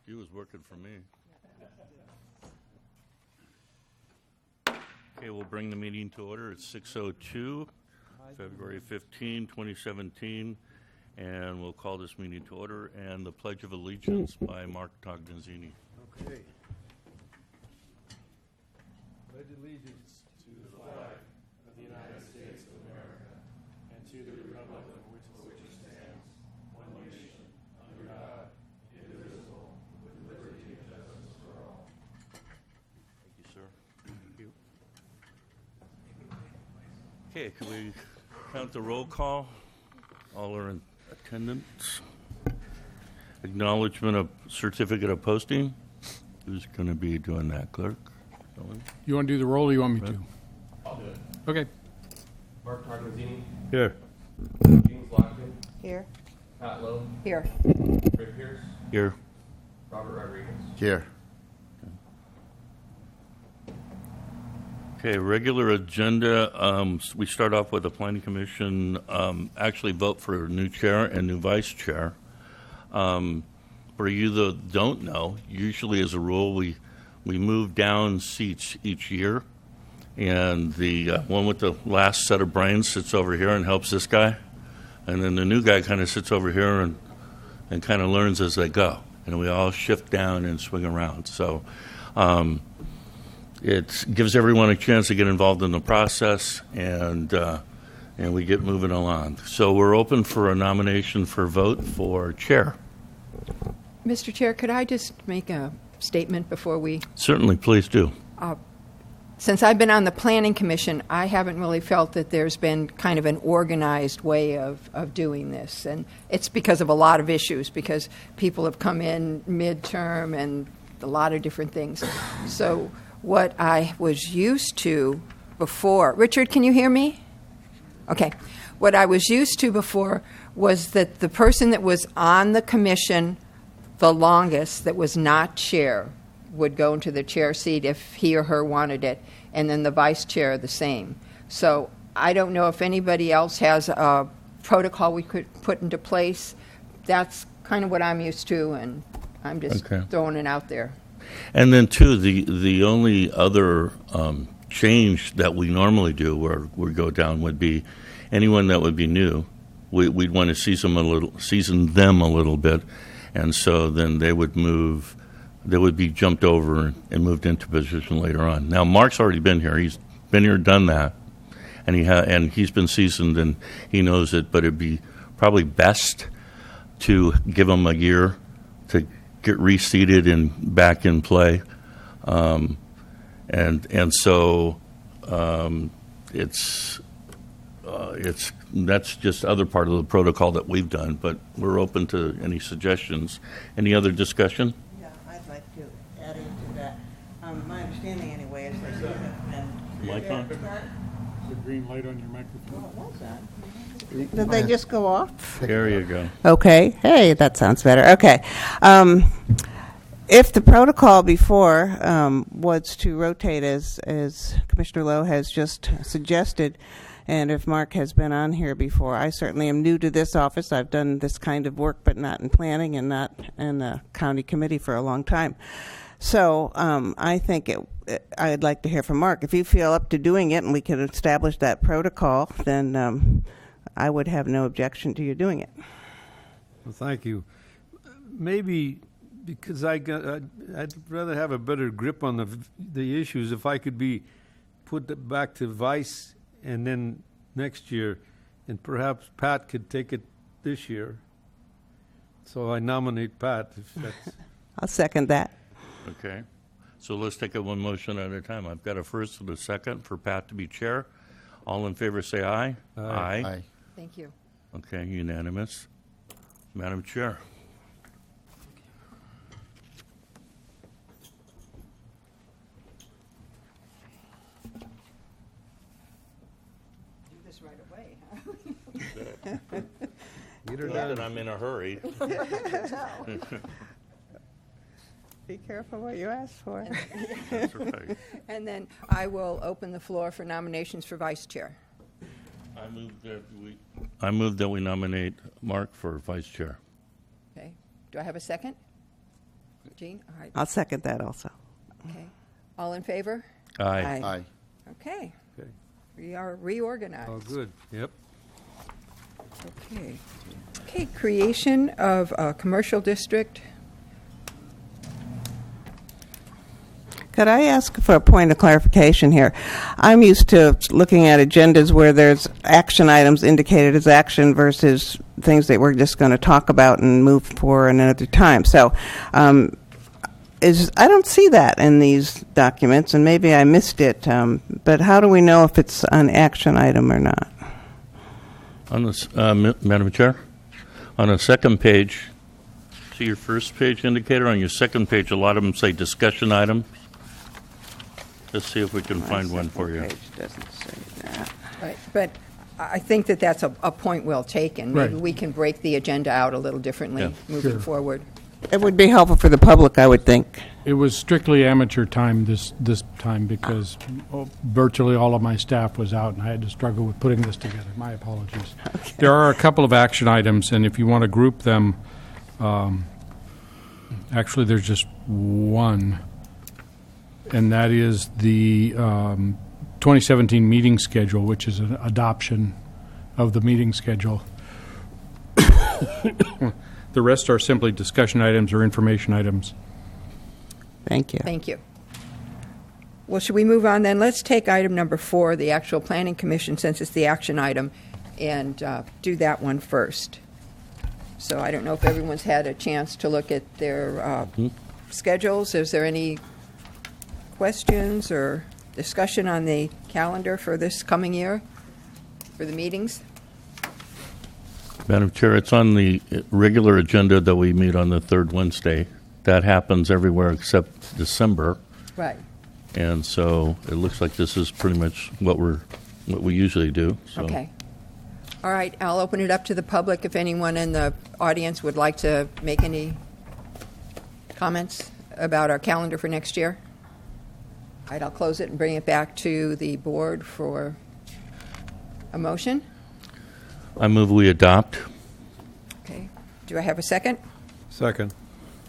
He was working for me. Okay, we'll bring the meeting to order. It's 6:02, February 15, 2017, and we'll call this meeting to order. And the Pledge of Allegiance by Mark Tognazini. Okay. Pledge allegiance to the flag of the United States of America and to the republic for which it stands, one nation, under God, indivisible, with liberty and justice for all. Thank you, sir. Thank you. Okay, can we count the roll call? All are in attendance. Acknowledgement of certificate of posting. Who's going to be doing that, clerk? Someone? You want to do the roll or you want me to? I'll do it. Okay. Mark Tognazini, Here. James Lockton, Here. Pat Lowe, Here. Rick Pierce, Here. Robert Rodriguez. Here. Okay, regular agenda. We start off with the Planning Commission, actually vote for a new chair and new vice chair. For you that don't know, usually as a rule, we move down seats each year. And the one with the last set of brains sits over here and helps this guy. And then the new guy kind of sits over here and kind of learns as they go. And we all shift down and swing around. So it gives everyone a chance to get involved in the process, and we get moving along. So we're open for a nomination for vote for chair. Mr. Chair, could I just make a statement before we... Certainly, please do. Since I've been on the Planning Commission, I haven't really felt that there's been kind of an organized way of doing this. And it's because of a lot of issues, because people have come in midterm and a lot of different things. So what I was used to before... Richard, can you hear me? Okay. What I was used to before was that the person that was on the commission the longest, that was not chair, would go into the chair seat if he or her wanted it, and then the vice chair the same. So I don't know if anybody else has a protocol we could put into place. That's kind of what I'm used to, and I'm just throwing it out there. And then, too, the only other change that we normally do where we go down would be anyone that would be new. We'd want to season them a little bit, and so then they would be jumped over and moved into position later on. Now, Mark's already been here. He's been here, done that, and he's been seasoned and he knows it. But it'd be probably best to give him a year to get reseated and back in play, and so that's just other part of the protocol that we've done. But we're open to any suggestions. Any other discussion? Yeah, I'd like to add into that. My understanding anyway is that you have been... Mic on? The green light on your microphone. What was that? Did they just go off? There you go. Okay. Hey, that sounds better. Okay. If the protocol before was to rotate as Commissioner Lowe has just suggested, and if Mark has been on here before, I certainly am new to this office. I've done this kind of work, but not in planning and not in the county committee for a long time. So I think I'd like to hear from Mark. If you feel up to doing it and we can establish that protocol, then I would have no objection to you doing it. Well, thank you. Maybe because I'd rather have a better grip on the issues if I could be put back to vice and then next year, and perhaps Pat could take it this year. So I nominate Pat. If that's I'll second that. Okay. So let's take it one motion at a time. I've got a first and a second for Pat to be chair. All in favor say aye. Aye. Aye. Thank you. Okay, unanimous. Madam Chair. Do this right away, huh? Get her Not done. that I'm in a hurry. Be careful what you ask for. That's right. And then I will open the floor for nominations for vice chair. I move that we nominate Mark for vice chair. Okay. Do I have a second? Jean? All right. I'll second that also. Okay. All in favor? Aye. Aye. Okay. Okay. We are reorganized. Oh, good. Yep. Okay. Okay, creation of a commercial district. Could I ask for a point of clarification here? I'm used to looking at agendas where there's action items indicated as action versus things that we're just going to talk about and move for another time. So I don't see that in these documents, and maybe I missed it, but how do we know if it's an action item or not? On this, Madam Chair, on the second page, see your first page indicator? On your second page, a lot of them say discussion item. Let's see if we can find one for you. Page doesn't say that. Right. But I think that that's a point well taken. Maybe Right. we can break the agenda out a little differently Yeah. moving Sure. forward. It would be helpful for the public, I would think. It was strictly amateur time this time because virtually all of my staff was out and I had to struggle with putting this together. My apologies. There are a couple of action items, and if you want to group them, actually there's just one, and that is the 2017 meeting schedule, which is an adoption of the meeting schedule. The rest are simply discussion items or information items. Thank you. Thank you. Well, should we move on then? Let's take item number 4, the actual planning commission, since it's the action item, and do that one first. So I don't know if everyone's had a chance to look at their schedules. Is there any questions or discussion on the calendar for this coming year, for the meetings? Madam Chair, it's on the regular agenda that we meet on the third Wednesday. That happens everywhere except December, Right. and so it looks like this is pretty much what we usually do. So. Okay. All right, I'll open it up to the public if anyone in the audience would like to make any comments about our calendar for next year. All right, I'll close it and bring it back to the board for a motion. I move we adopt. Okay. Do I have a second? Second.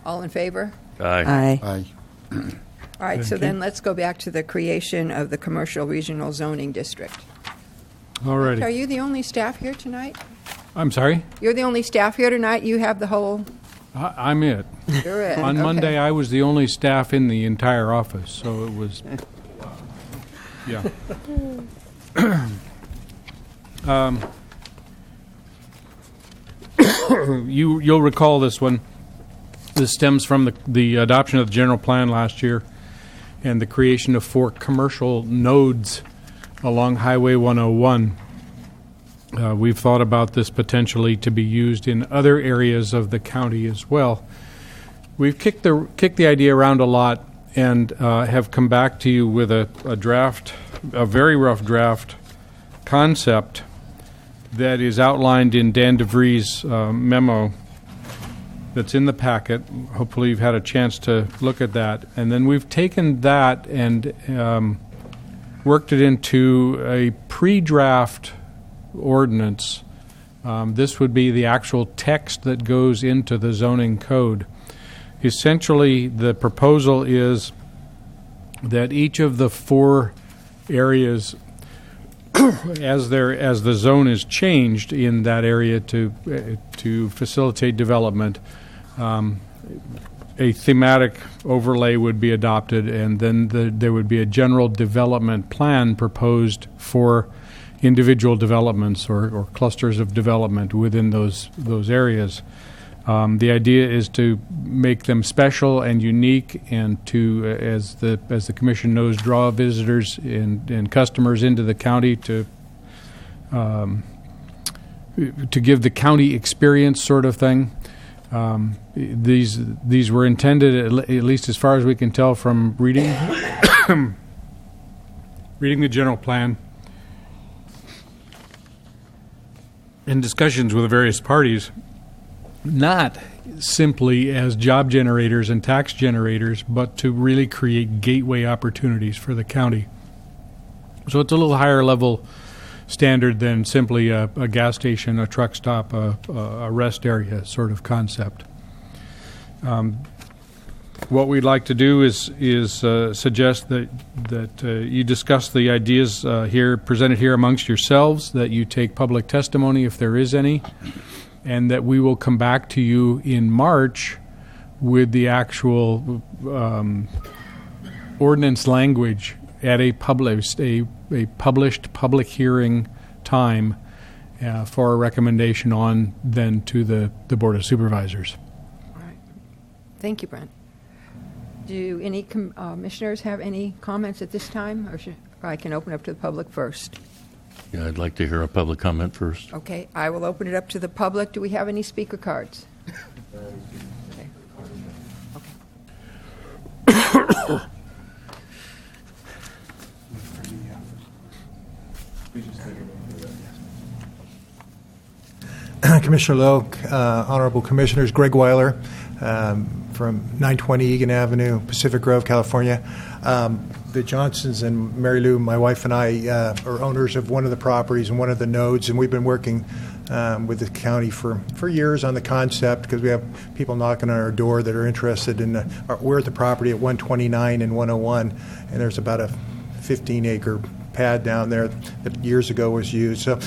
All in favor? Aye. Aye. Aye. All right, so Thank you. then let's go back to the creation of the commercial regional zoning district. All Are righty. you the only staff here tonight? I'm sorry? You're the only staff here tonight? You have the whole, I'm it. you're it. On Okay. Monday, I was the only staff in the entire office, so it was, yeah. You'll recall this one. This stems from the adoption of the general plan last year and the creation of 4 commercial nodes along Highway 101. We've thought about this potentially to be used in other areas of the county as well. We've kicked the idea around a lot and have come back to you with a draft, a very rough draft concept that is outlined in Dan DeVries' memo that's in the packet. Hopefully you've had a chance to look at that. And then we've taken that and worked it into a pre-draft ordinance. This would be the actual text that goes into the zoning code. Essentially, the proposal is that each of the 4 areas, as the zone is changed in that area to facilitate development, a thematic overlay would be adopted, and then there would be a general development plan proposed for individual developments or clusters of development within those areas. The idea is to make them special and unique, and to, as the commission knows, draw visitors and customers into the county to give the county experience, sort of thing. These were intended, at least as far as we can tell from reading reading the general plan and discussions with the various parties, not simply as job generators and tax generators, but to really create gateway opportunities for the county. So it's a little higher level standard than simply a gas station, a truck stop, a rest area sort of concept. what we'd like to do is suggest that you discuss the ideas here presented here amongst yourselves, that you take public testimony if there is any, and that we will come back to you in March with the actual ordinance language at a published public hearing time for a recommendation on then to the Board of Supervisors. All right. Thank you, Brent. Do any commissioners have any comments at this time, or I can open up to the public first? Yeah, I'd like to hear a public comment first. Okay, I will open it up to the public. Do we have any speaker cards? Okay. Commissioner Lowe, Honorable Commissioners, Greg Weiler from 920 Egan Avenue, Pacific Grove, California. The Johnsons and Mary Lou, my wife and I, are owners of one of the properties and one of the nodes, and we've been working with the county for years on the concept, because we have people knocking on our door that are interested in we're at the property at 129 and 101, and there's about a 15-acre pad down there that years ago was used. So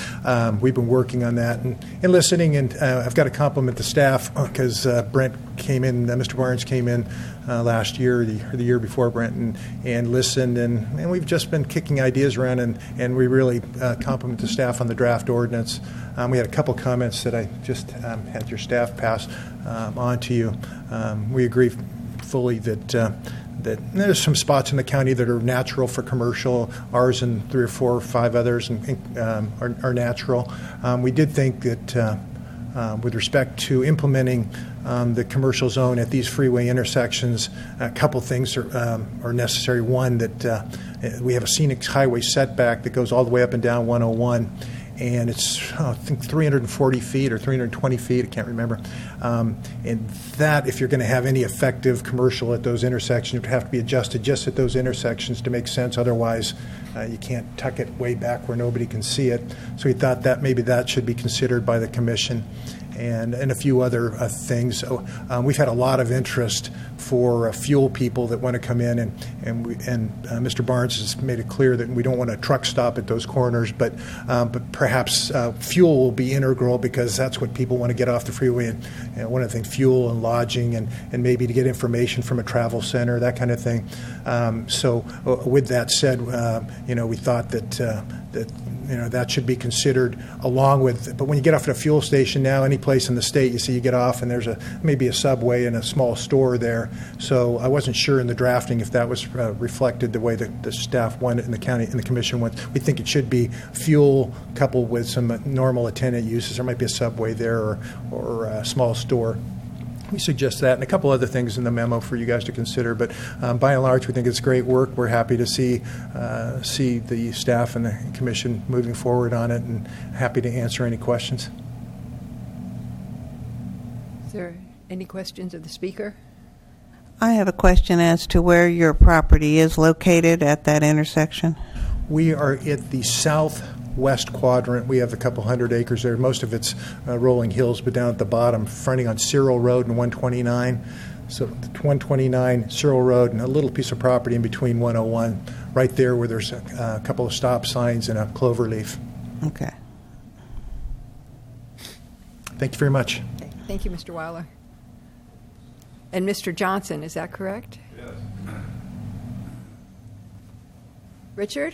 we've been working on that and listening, and I've got to compliment the staff, because Brent came in, Mr. Barnes came in last year or the year before Brent, and listened, and we've just been kicking ideas around, and we really compliment the staff on the draft ordinance. We had a couple comments that I just had your staff pass on to you. We agree fully that there's some spots in the county that are natural for commercial. Ours and 3 or 4 or 5 others are natural. We did think that with respect to implementing the commercial zone at these freeway intersections, a couple things are necessary. One, that we have a scenic highway setback that goes all the way up and down 101. And it's, I think, 340 feet or 320 feet, I can't remember. And that, if you're going to have any effective commercial at those intersections, it would have to be adjusted just at those intersections to make sense. Otherwise, you can't tuck it way back where nobody can see it. So we thought that maybe that should be considered by the commission, and a few other things. So, we've had a lot of interest for fuel people that want to come in, and Mr. Barnes has made it clear that we don't want a truck stop at those corners, but perhaps fuel will be integral, because that's what people want to get off the freeway. And one of the things, fuel and lodging, and maybe to get information from a travel center, that kind of thing. So with that said, we thought that should be considered along with. But when you get off at a fuel station now, any place in the state, you see you get off and there's maybe a Subway and a small store there. So I wasn't sure in the drafting if that was reflected the way that the staff wanted and the county and the commission wants. We think it should be fuel coupled with some normal attendant uses. There might be a Subway there or a small store. We suggest that, and a couple other things in the memo for you guys to consider. But by and large, we think it's great work. We're happy to see the staff and the commission moving forward on it, and happy to answer any questions. Is there any questions of the speaker? I have a question as to where your property is located at that intersection. We are at the southwest quadrant. We have a couple hundred acres there. Most of it's rolling hills, but down at the bottom, fronting on Cyril Road and 129. So 129, Cyril Road, and a little piece of property in between 101, right there where there's a couple of stop signs and a clover leaf. Okay. Thank you very much. Okay. Thank you, Mr. Weiler. And Mr. Johnson, is that correct? Yes. Richard?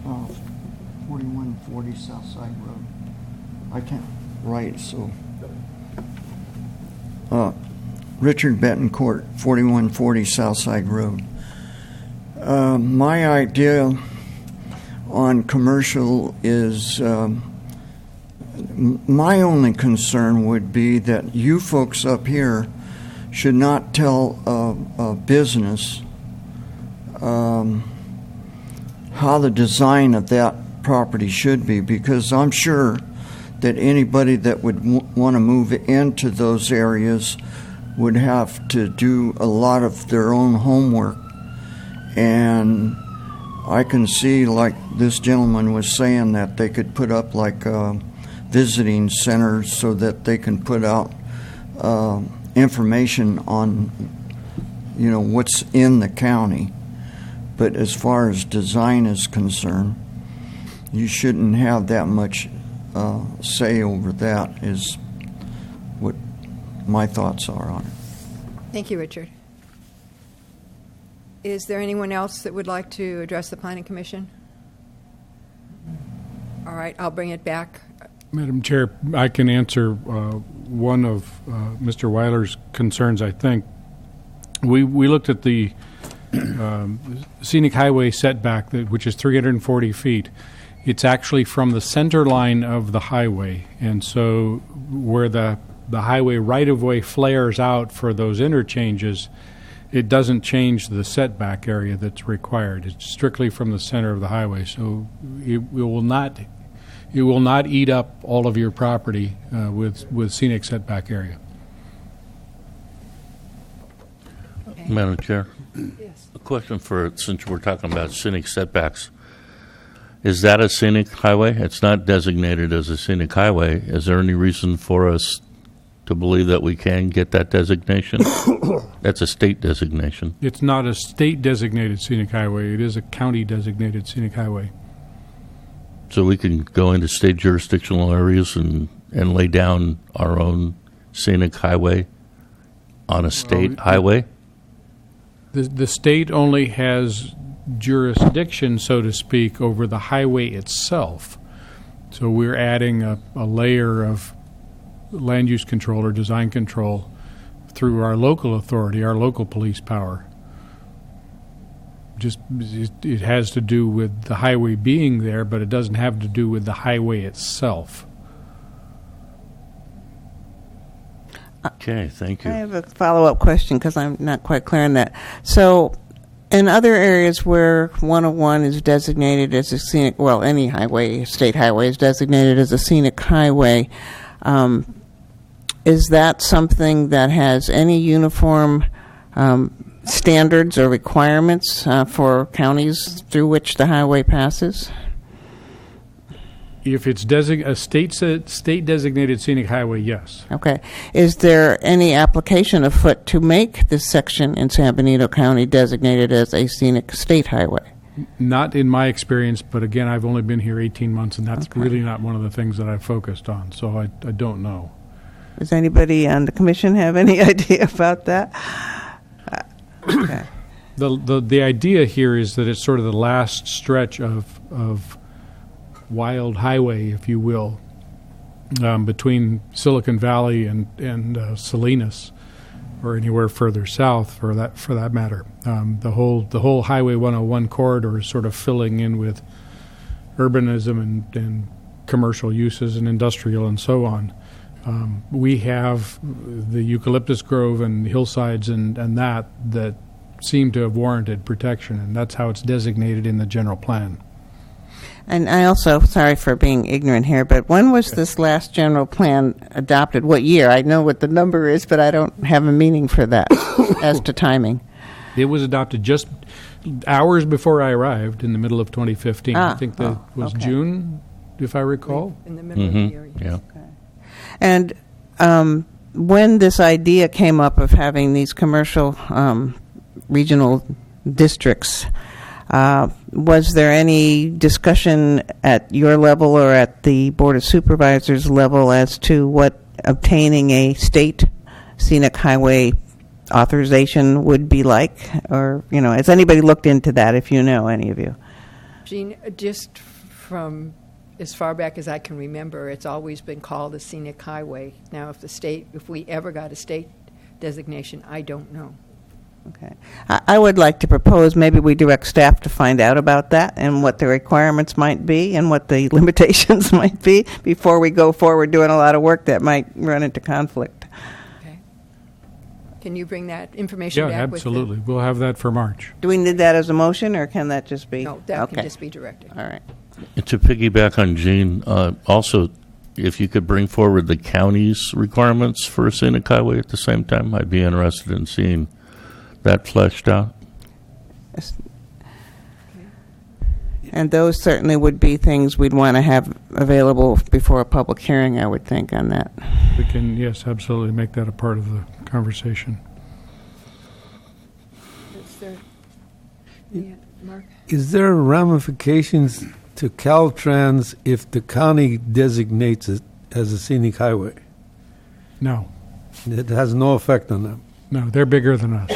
Oh, 4140 Southside Road. I can't write, so. Richard Betancourt, 4140 Southside Road. My idea on commercial is my only concern would be that you folks up here should not tell a business how the design of that property should be, because I'm sure that anybody that would want to move into those areas would have to do a lot of their own homework. And I can see, like this gentleman was saying, that they could put up like visiting centers so that they can put out information on, what's in the county. But as far as design is concerned, you shouldn't have that much say over that, is what my thoughts are on it. Thank you, Richard. Is there anyone else that would like to address the Planning Commission? All right, I'll bring it back. Madam Chair, I can answer one of Mr. Weiler's concerns, I think. We looked at the scenic highway setback, which is 340 feet. It's actually from the center line of the highway, and so where the highway right-of-way flares out for those interchanges, it doesn't change the setback area that's required. It's strictly from the center of the highway, so it will not eat up all of your property with scenic setback area. Okay. Madam Chair, Yes. a question since we're talking about scenic setbacks. Is that a scenic highway? It's not designated as a scenic highway. Is there any reason for us to believe that we can get that designation? That's a state designation. It's not a state-designated scenic highway. It is a county-designated scenic highway. So we can go into state jurisdictional areas and lay down our own scenic highway on a state highway? The state only has jurisdiction, so to speak, over the highway itself. So we're adding a layer of land use control or design control through our local authority, our local police power. Just it has to do with the highway being there, but it doesn't have to do with the highway itself. Okay, thank you. I have a follow-up question because I'm not quite clear on that. So in other areas where 101 is designated as a scenic, well, any highway, state highway is designated as a scenic highway, is that something that has any uniform standards or requirements for counties through which the highway passes? If it's a state-designated scenic highway, yes. Okay. Is there any application afoot to make this section in San Benito County designated as a scenic state highway? Not in my experience, but again, I've only been here 18 months, and that's Okay. really not one of the things that I've focused on, so I don't know. Does anybody on the commission have any idea about that? Okay. The idea here is that it's sort of the last stretch of wild highway, if you will, between Silicon Valley and Salinas, or anywhere further south for that matter. The whole Highway 101 corridor is sort of filling in with urbanism and commercial uses and industrial and so on. We have the eucalyptus grove and hillsides and that seem to have warranted protection, and that's how it's designated in the general plan. And I also, sorry for being ignorant here, but when was this last general plan adopted? What year? I know what the number is, but I don't have a meaning for that as to timing. It was adopted just hours before I arrived in the middle of 2015. I think that was okay. June, if I recall. In the middle of the year. Yes. Yeah. And when this idea came up of having these commercial regional districts, was there any discussion at your level or at the Board of Supervisors level as to what obtaining a state scenic highway authorization would be like? Or, has anybody looked into that, if you know, any of you? Jean, just from as far back as I can remember, it's always been called a scenic highway. Now, if we ever got a state designation, I don't know. Okay. I would like to propose maybe we direct staff to find out about that and what the requirements might be and what the limitations might be before we go forward doing a lot of work that might run into conflict. Okay. Can you bring that information Yeah, back with absolutely. We'll have that for March. Do we need that as a motion, or can that just be? No, that okay. can just be directed. All right. And to piggyback on Jean, also, if you could bring forward the county's requirements for a scenic highway at the same time, I'd be interested in seeing that fleshed out. And those certainly would be things we'd want to have available before a public hearing, I would think, on that. We can, yes, absolutely make that a part of the conversation. Is there, yeah, Mark? Is there ramifications to Caltrans if the county designates it as a scenic highway? No, It has no effect on them. no, they're bigger than us.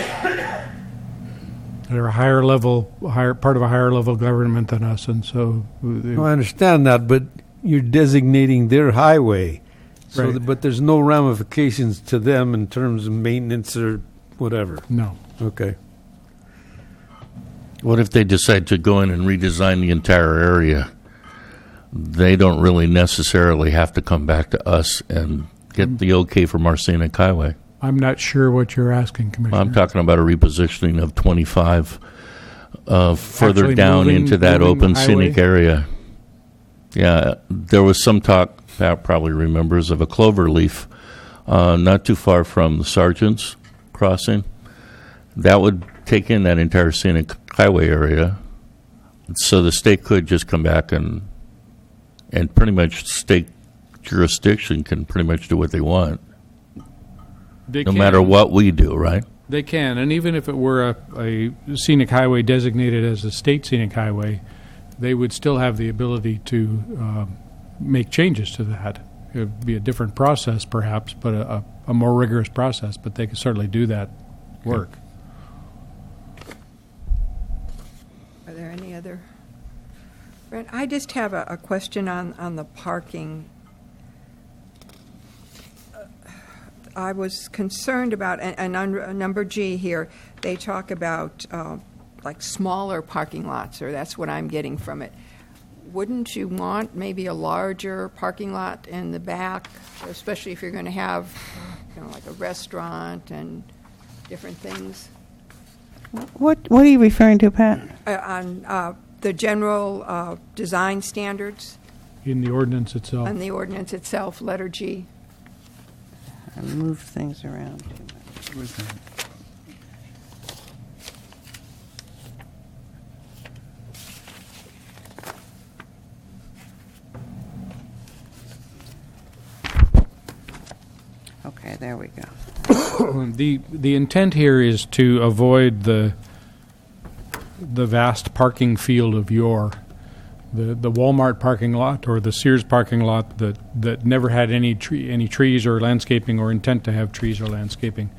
They're a higher part of a higher level government than us, and so. No, I understand that, but you're designating their highway. So Right. but there's no ramifications to them in terms of maintenance or whatever. No. Okay. What if they decide to go in and redesign the entire area? They don't really necessarily have to come back to us and get the okay from our scenic highway. I'm not sure what you're asking, Commissioner. I'm talking about a repositioning of 25 further Actually down moving- into that moving the open scenic highway? area. Yeah, there was some talk, Pat probably remembers, of a clover leaf not too far from the Sergeant's Crossing. That would take in that entire scenic highway area. So the state could just come back and pretty much state jurisdiction can pretty much do what they want, They no can. matter what we do, right? They can, and even if it were a scenic highway designated as a state scenic highway, they would still have the ability to make changes to that. It would be a different process, perhaps, but a more rigorous process, but they could certainly do that work. Are there any other? Brent, I just have a question on the parking. I was concerned about, and on number G here, they talk about like smaller parking lots, or that's what I'm getting from it. Wouldn't you want maybe a larger parking lot in the back, especially if you're going to have, like a restaurant and different things? What are you referring to, Pat? On the general design standards In the ordinance itself. on the ordinance itself, letter G. I moved things around too much. Okay, there we go. The intent here is to avoid the vast parking field of yore, the Walmart parking lot or the Sears parking lot that never had any trees or landscaping or intent to have trees or landscaping,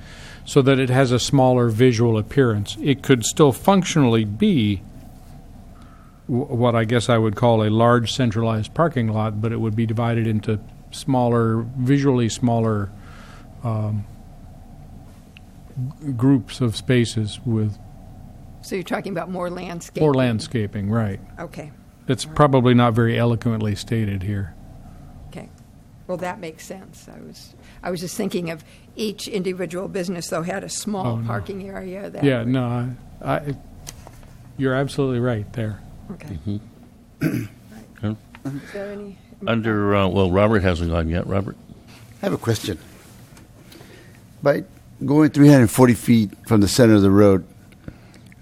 so that it has a smaller visual appearance. It could still functionally be what I guess I would call a large centralized parking lot, but it would be divided into visually smaller groups of spaces with So you're talking about more landscape? more landscaping, right. Okay, That's probably not very eloquently stated here. okay. Well, that makes sense. I was just thinking of each individual business, though, had a small Oh, no. parking area. That Yeah, would- no, you're absolutely right there. Okay. Okay. Is there any? Under, well, Robert hasn't gone yet. Robert? I have a question. By going 340 feet from the center of the road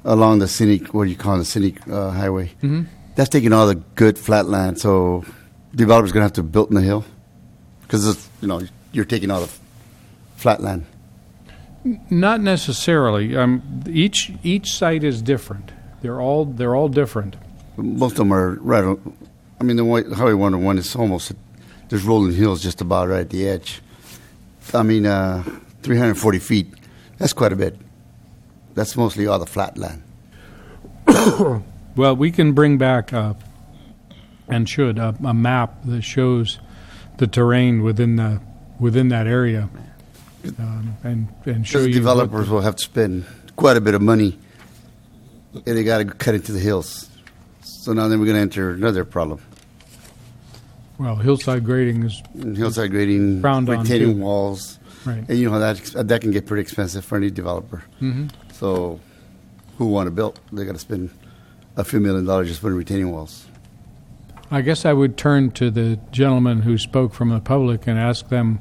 along the scenic, what do you call it, the scenic highway, that's taking all the good flat land, so developers going to have to build in the hill? Because, you're taking all the flat land. Not necessarily. Each site is different. They're all different. Most of them are right on, the Highway 101 is almost, there's rolling hills just about right at the edge. 340 feet, that's quite a bit. That's mostly all the flat land. Well, we can bring back and should a map that shows the terrain within that area, and show Because you developers will have to spend quite a bit of money, and they got to cut into the hills. So now then we're going to enter another problem. Well, hillside grading is And hillside grading, Frowned on, retaining too. walls, right. and you know how that can get pretty expensive for any developer. Mm-hmm. So who want to build? They got to spend a few $1 million just for retaining walls. I guess I would turn to the gentleman who spoke from the public and ask them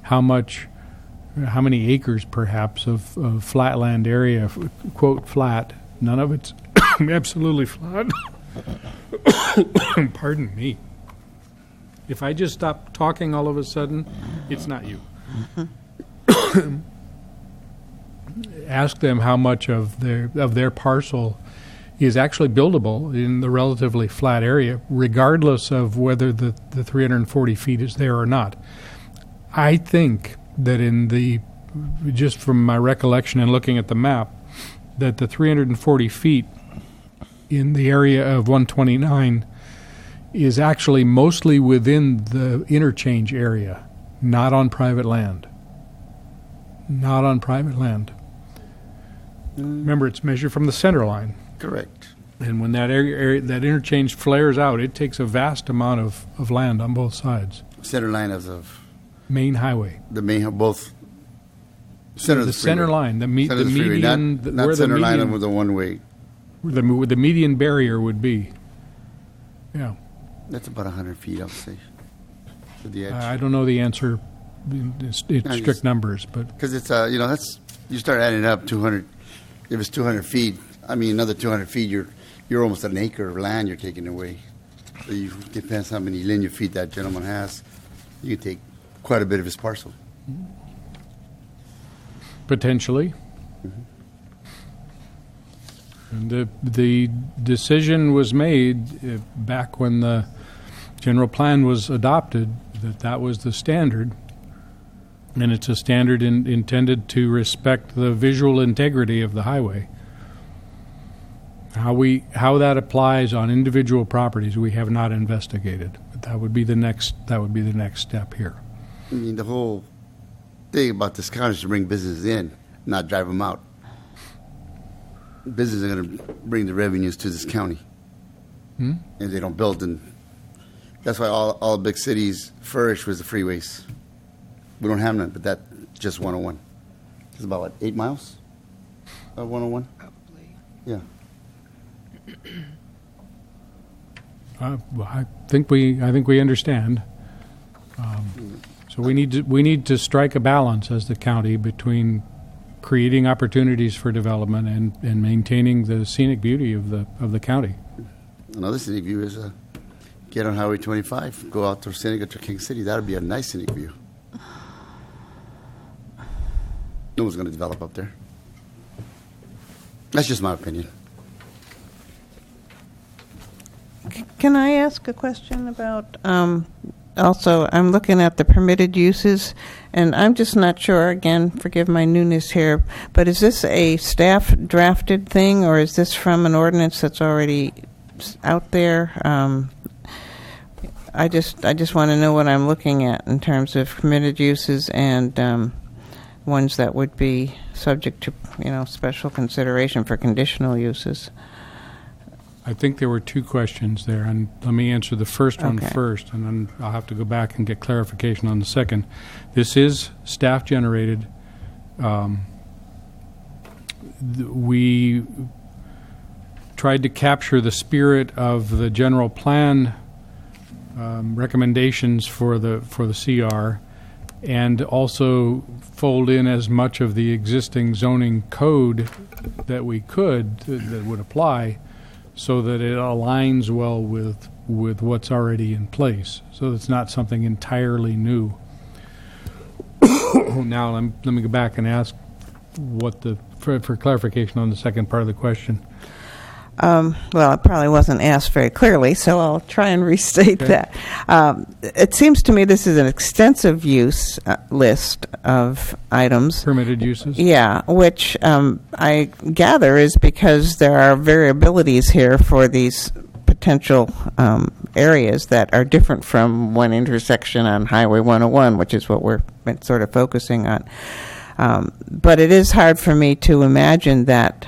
how many acres perhaps of flatland area, quote flat, none of it's absolutely flat, Pardon me. If I just stop talking all of a sudden, it's not you. Ask them how much of their parcel is actually buildable in the relatively flat area, regardless of whether the 340 feet is there or not. I think that just from my recollection and looking at the map, that the 340 feet in the area of 129 is actually mostly within the interchange area, not on private land. Not on private land. Remember, it's measured from the center line. Correct. And when that area, that interchange flares out, it takes a vast amount of land on both sides. Center line of Main highway. the main, both center of the center freeway. line, the Center of the freeway, median, not where the center line median, with the one way. where the median barrier would be. Yeah. That's about 100 feet, I would say, to the edge. I don't know the answer in strict just- numbers, but Because it's, that's, you start adding up 200, if it's 200 feet, another 200 feet, you're almost an acre of land you're taking away. So depends how many linear feet that gentleman has. You can take quite a bit of his parcel. potentially. And the decision was made back when the general plan was adopted that was the standard, and it's a standard intended to respect the visual integrity of the highway. How that applies on individual properties, we have not investigated, but that would be the next step here. I mean, the whole thing about this county is to bring businesses in, not drive them out. Businesses are going to bring the revenues to this county. Hmm? And they don't build, and that's why all big cities flourish with the freeways. We don't have none, but that's just 101. It's about, what, 8 miles of 101? Probably. Yeah. Well, I think we understand. So we need to strike a balance as the county between creating opportunities for development and maintaining the scenic beauty of the county. Another scenic view is get on Highway 25, go out to Seneca to King City. That would be a nice scenic view. No one's going to develop up there. That's just my opinion. Can I ask a question about, also, I'm looking at the permitted uses, and I'm just not sure, again, forgive my newness here, but is this a staff drafted thing, or is this from an ordinance that's already out there? I just want to know what I'm looking at in terms of permitted uses and ones that would be subject to, special consideration for conditional uses. I think there were two questions there, and let me answer the first one Okay. first, and then I'll have to go back and get clarification on the second. This is staff-generated. We tried to capture the spirit of the general plan recommendations for the CR, and also fold in as much of the existing zoning code that we could that would apply, so that it aligns well with what's already in place. So it's not something entirely new. Now let me go back and ask for clarification on the second part of the question. Well, it probably wasn't asked very clearly, so I'll try and restate that. It seems to me this is an extensive use list of items. Permitted uses? Yeah, which I gather is because there are variabilities here for these potential areas that are different from one intersection on Highway 101, which is what we're sort of focusing on. But it is hard for me to imagine that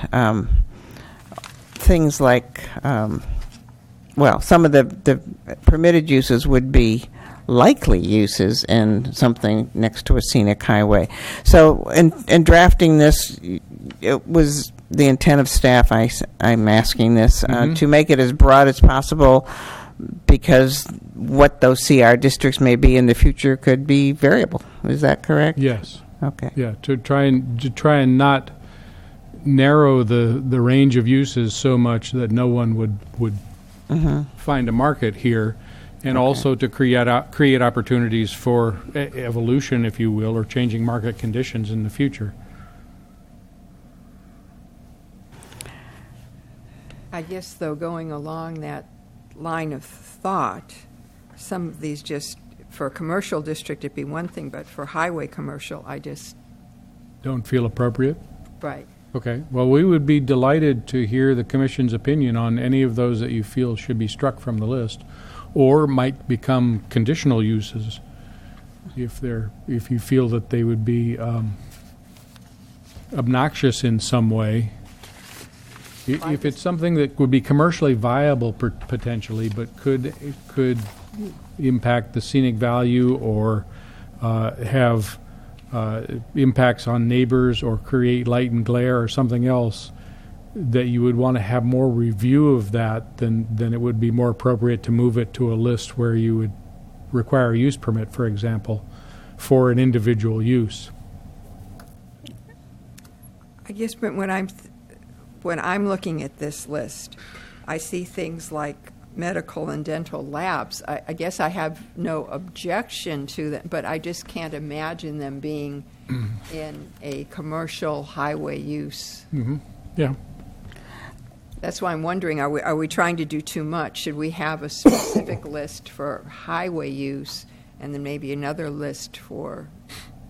things like, some of the permitted uses would be likely uses in something next to a scenic highway. So in drafting this, it was the intent of staff, I'm asking this, to make it as broad as possible, because what those CR districts may be in the future could be variable. Is that correct? Yes. Okay. Yeah, to try and not narrow the range of uses so much that no one would find a market here, and also to create opportunities for evolution, if you will, or changing market conditions in the future. I guess, though, going along that line of thought, some of these just, for a commercial district, it'd be one thing, but for highway commercial, I just... Don't feel appropriate? Right. Okay. Well, we would be delighted to hear the Commission's opinion on any of those that you feel should be struck from the list, or might become conditional uses if you feel that they would be obnoxious in some way. If it's something that would be commercially viable potentially, but could impact the scenic value or have impacts on neighbors or create light and glare or something else, that you would want to have more review of that, then it would be more appropriate to move it to a list where you would require a use permit, for example, for an individual use. I guess, but when I'm looking at this list, I see things like medical and dental labs. I guess I have no objection to them, but I just can't imagine them being in a commercial highway use. Mm-hmm. Yeah. That's why I'm wondering, are we trying to do too much? Should we have a specific list for highway use and then maybe another list for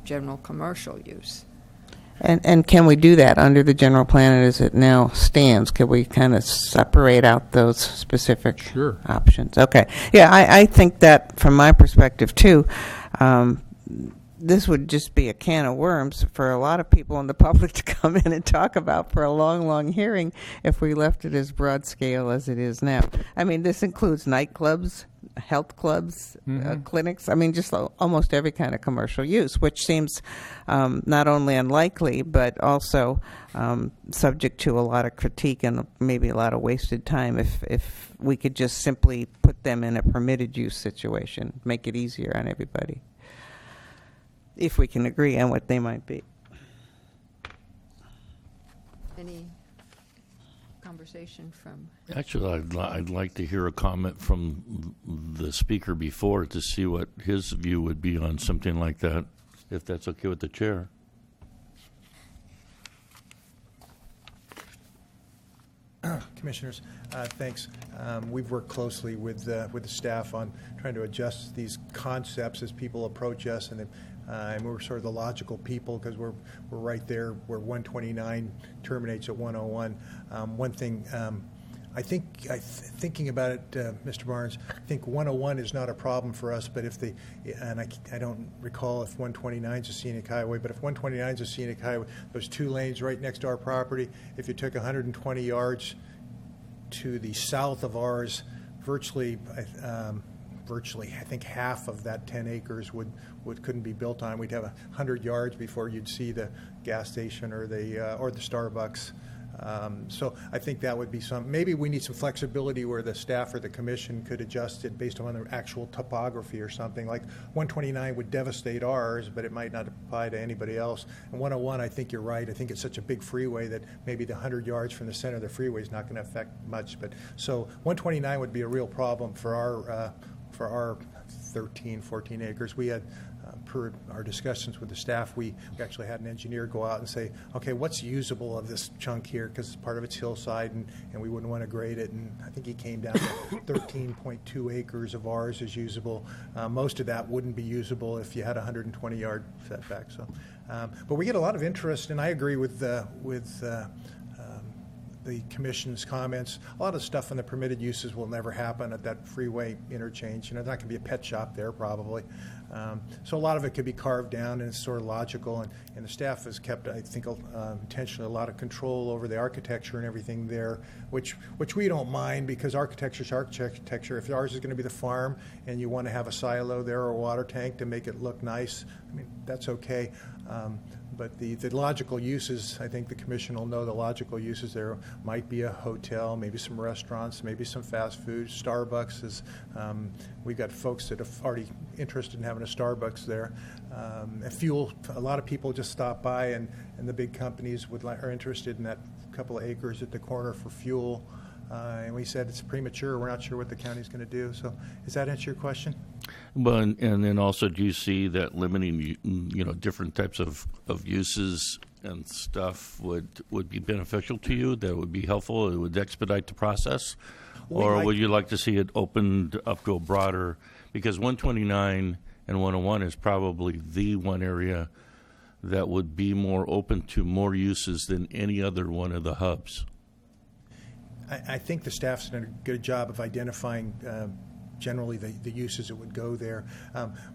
general commercial use? And can we do that under the general plan as it now stands? Can we kind of separate out those specific options? Okay. Yeah, I think that from my perspective too, this would just be a can of worms for a lot of people in the public to come in and talk about for a long, long hearing if we left it as broad scale as it is now. I mean, this includes nightclubs, health clubs, clinics. I mean, just almost every kind of commercial use, which seems not only unlikely, but also subject to a lot of critique and maybe a lot of wasted time if we could just simply put them in a permitted use situation, make it easier on everybody, if we can agree on what they might be. Any conversation from... Actually, I'd like to hear a comment from the speaker before to see what his view would be on something like that, if that's okay with the chair. Commissioners, thanks. We've worked closely with the staff on trying to adjust these concepts as people approach us, and we're sort of the logical people because we're right there where 129 terminates at 101. One thing, thinking about it, Mr. Barnes, I think 101 is not a problem for us, but I don't recall if 129 is a scenic highway, but if 129 is a scenic highway, those two lanes right next to our property, if you took 120 yards to the south of ours, virtually, I think half of that 10 acres couldn't be built on. We'd have 100 yards before you'd see the gas station or the Starbucks. So I think that would be maybe we need some flexibility where the staff or the commission could adjust it based on the actual topography or something. Like 129 would devastate ours, but it might not apply to anybody else. And 101, I think you're right. I think it's such a big freeway that maybe the 100 yards from the center of the freeway is not going to affect much. But so 129 would be a real problem for our 13, 14 acres. We had, per our discussions with the staff, we actually had an engineer go out and say, okay, what's usable of this chunk here, because part of it's hillside and we wouldn't want to grade it. And I think he came down to 13.2 acres of ours is usable. Most of that wouldn't be usable if you had a 120-yard setback. So, but we get a lot of interest, and I agree with the commission's comments. A lot of stuff on the permitted uses will never happen at that freeway interchange. There's not going to be a pet shop there probably. So a lot of it could be carved down, and it's sort of logical. And the staff has kept, I think, intentionally a lot of control over the architecture and everything there, which we don't mind, because architecture is architecture. If ours is going to be the farm and you want to have a silo there or a water tank to make it look nice, I mean, that's okay. But the logical uses, I think the commission will know the logical uses there might be a hotel, maybe some restaurants, maybe some fast food. Starbucks is, we've got folks that are already interested in having a Starbucks there. Fuel, a lot of people just stop by, and the big companies are interested in that couple of acres at the corner for fuel. And we said it's premature. We're not sure what the county's going to do. So does that answer your question? Well, and then also, do you see that limiting, different types of uses and stuff would be beneficial to you? That would be helpful? It would expedite the process? Or would you like to see it opened up to a broader, because 129 and 101 is probably the one area that would be more open to more uses than any other one of the hubs? I think the staff's done a good job of identifying generally the uses that would go there.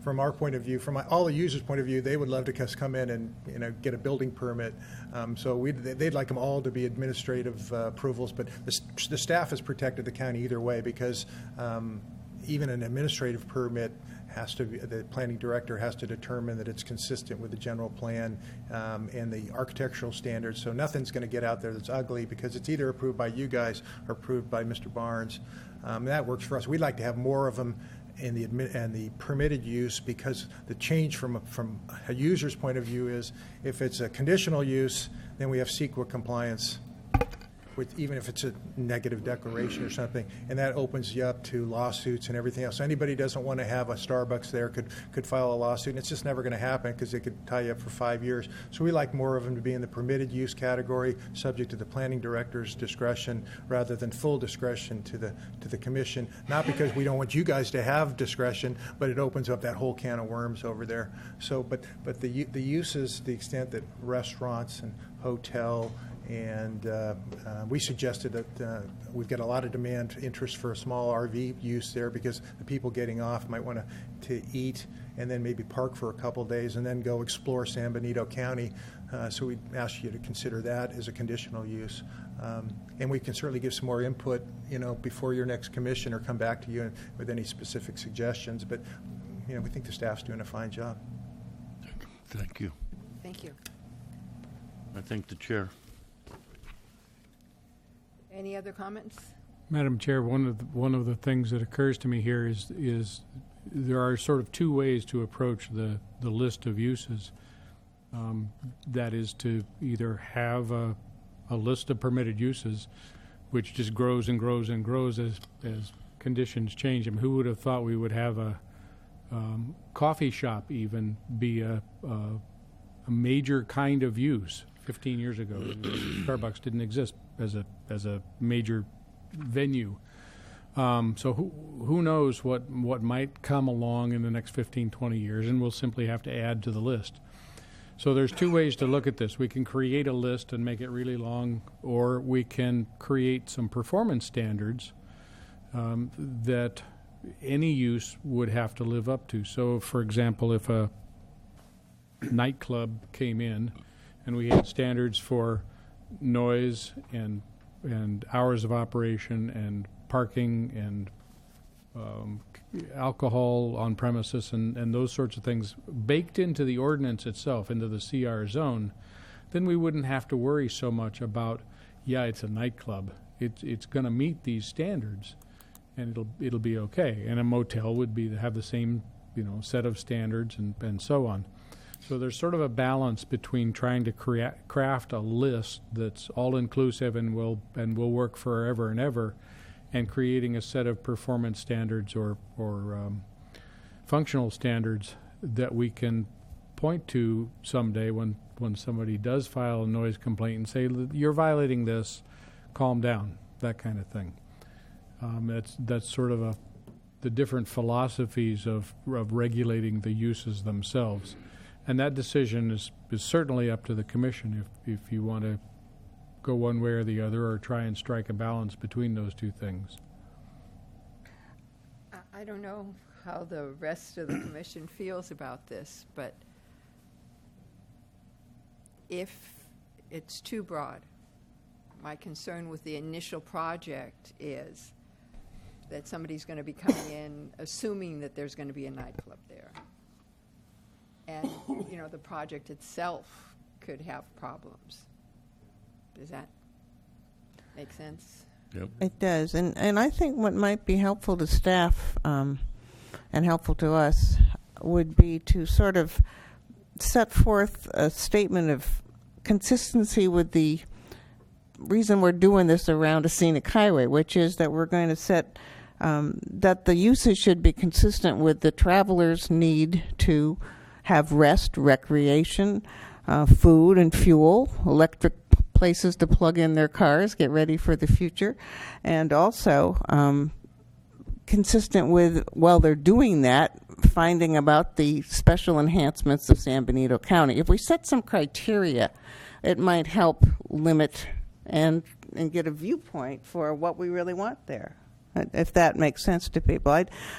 From our point of view, from all the users' point of view, they would love to just come in and get a building permit. So they'd like them all to be administrative approvals, but the staff has protected the county either way, because even an administrative permit has to be, the planning director has to determine that it's consistent with the general plan and the architectural standards. So nothing's going to get out there that's ugly, because it's either approved by you guys or approved by Mr. Barnes. That works for us. We'd like to have more of them in the permitted use, because the change from a user's point of view is, if it's a conditional use, then we have CEQA compliance with, even if it's a negative declaration or something, and that opens you up to lawsuits and everything else. So anybody who doesn't want to have a Starbucks there could file a lawsuit, and it's just never going to happen, because they could tie you up for 5 years. So we like more of them to be in the permitted use category, subject to the planning director's discretion, rather than full discretion to the commission. Not because we don't want you guys to have discretion, but it opens up that whole can of worms over there. So, but the uses, the extent that restaurants and hotel, and we suggested that we've got a lot of interest for a small RV use there, because the people getting off might want to eat and then maybe park for a couple of days and then go explore San Benito County. So we'd ask you to consider that as a conditional use. And we can certainly give some more input, before your next commission, or come back to you with any specific suggestions. But, we think the staff's doing a fine job. Thank you. Thank you. I thank the chair. Any other comments? Madam Chair, one of the things that occurs to me here is there are sort of two ways to approach the list of uses. That is to either have a list of permitted uses, which just grows and grows and grows as conditions change. I mean, who would have thought we would have a coffee shop even be a major kind of use 15 years ago? Starbucks didn't exist as a major venue. So who knows what might come along in the next 15, 20 years, and we'll simply have to add to the list. So there's two ways to look at this. We can create a list and make it really long, or we can create some performance standards that any use would have to live up to. So, for example, if a nightclub came in and we had standards for noise and hours of operation and parking and alcohol on premises and those sorts of things baked into the ordinance itself, into the CR zone, then we wouldn't have to worry so much about, it's a nightclub. It's going to meet these standards, and it'll be okay. And a motel would have the same set of standards and so on. So there's sort of a balance between trying to craft a list that's all-inclusive and will work forever and ever, and creating a set of performance standards or functional standards that we can point to someday when somebody does file a noise complaint and say, you're violating this, calm down, that kind of thing. That's sort of the different philosophies of regulating the uses themselves. And that decision is certainly up to the commission if you want to go one way or the other, or try and strike a balance between those two things. I don't know how the rest of the commission feels about this, but if it's too broad, my concern with the initial project is that somebody's going to be coming in assuming that there's going to be a nightclub there. And, the project itself could have problems. Does that make sense? Yep. It does. And I think what might be helpful to staff and helpful to us would be to sort of set forth a statement of consistency with the reason we're doing this around a scenic highway, which is that we're going to set that the usage should be consistent with the traveler's need to have rest, recreation, food and fuel, electric places to plug in their cars, get ready for the future, and also consistent with, while they're doing that, finding about the special enhancements of San Benito County. If we set some criteria, it might help limit and get a viewpoint for what we really want there, if that makes sense to people.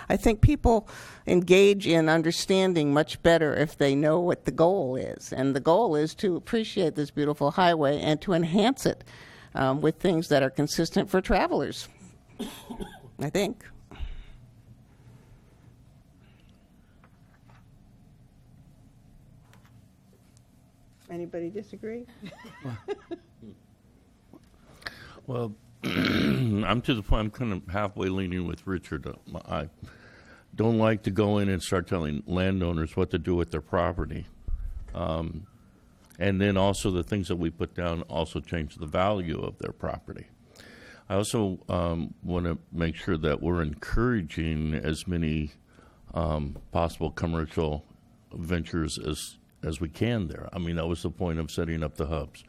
I think people engage in understanding much better if they know what the goal is. And the goal is to appreciate this beautiful highway and to enhance it with things that are consistent for travelers, I think. Anybody disagree? Well, I'm to the point, I'm kind of halfway leaning with Richard. I don't like to go in and start telling landowners what to do with their property. And then also the things that we put down also change the value of their property. I also want to make sure that we're encouraging as many possible commercial ventures as we can there. I mean, that was the point of setting up the hubs.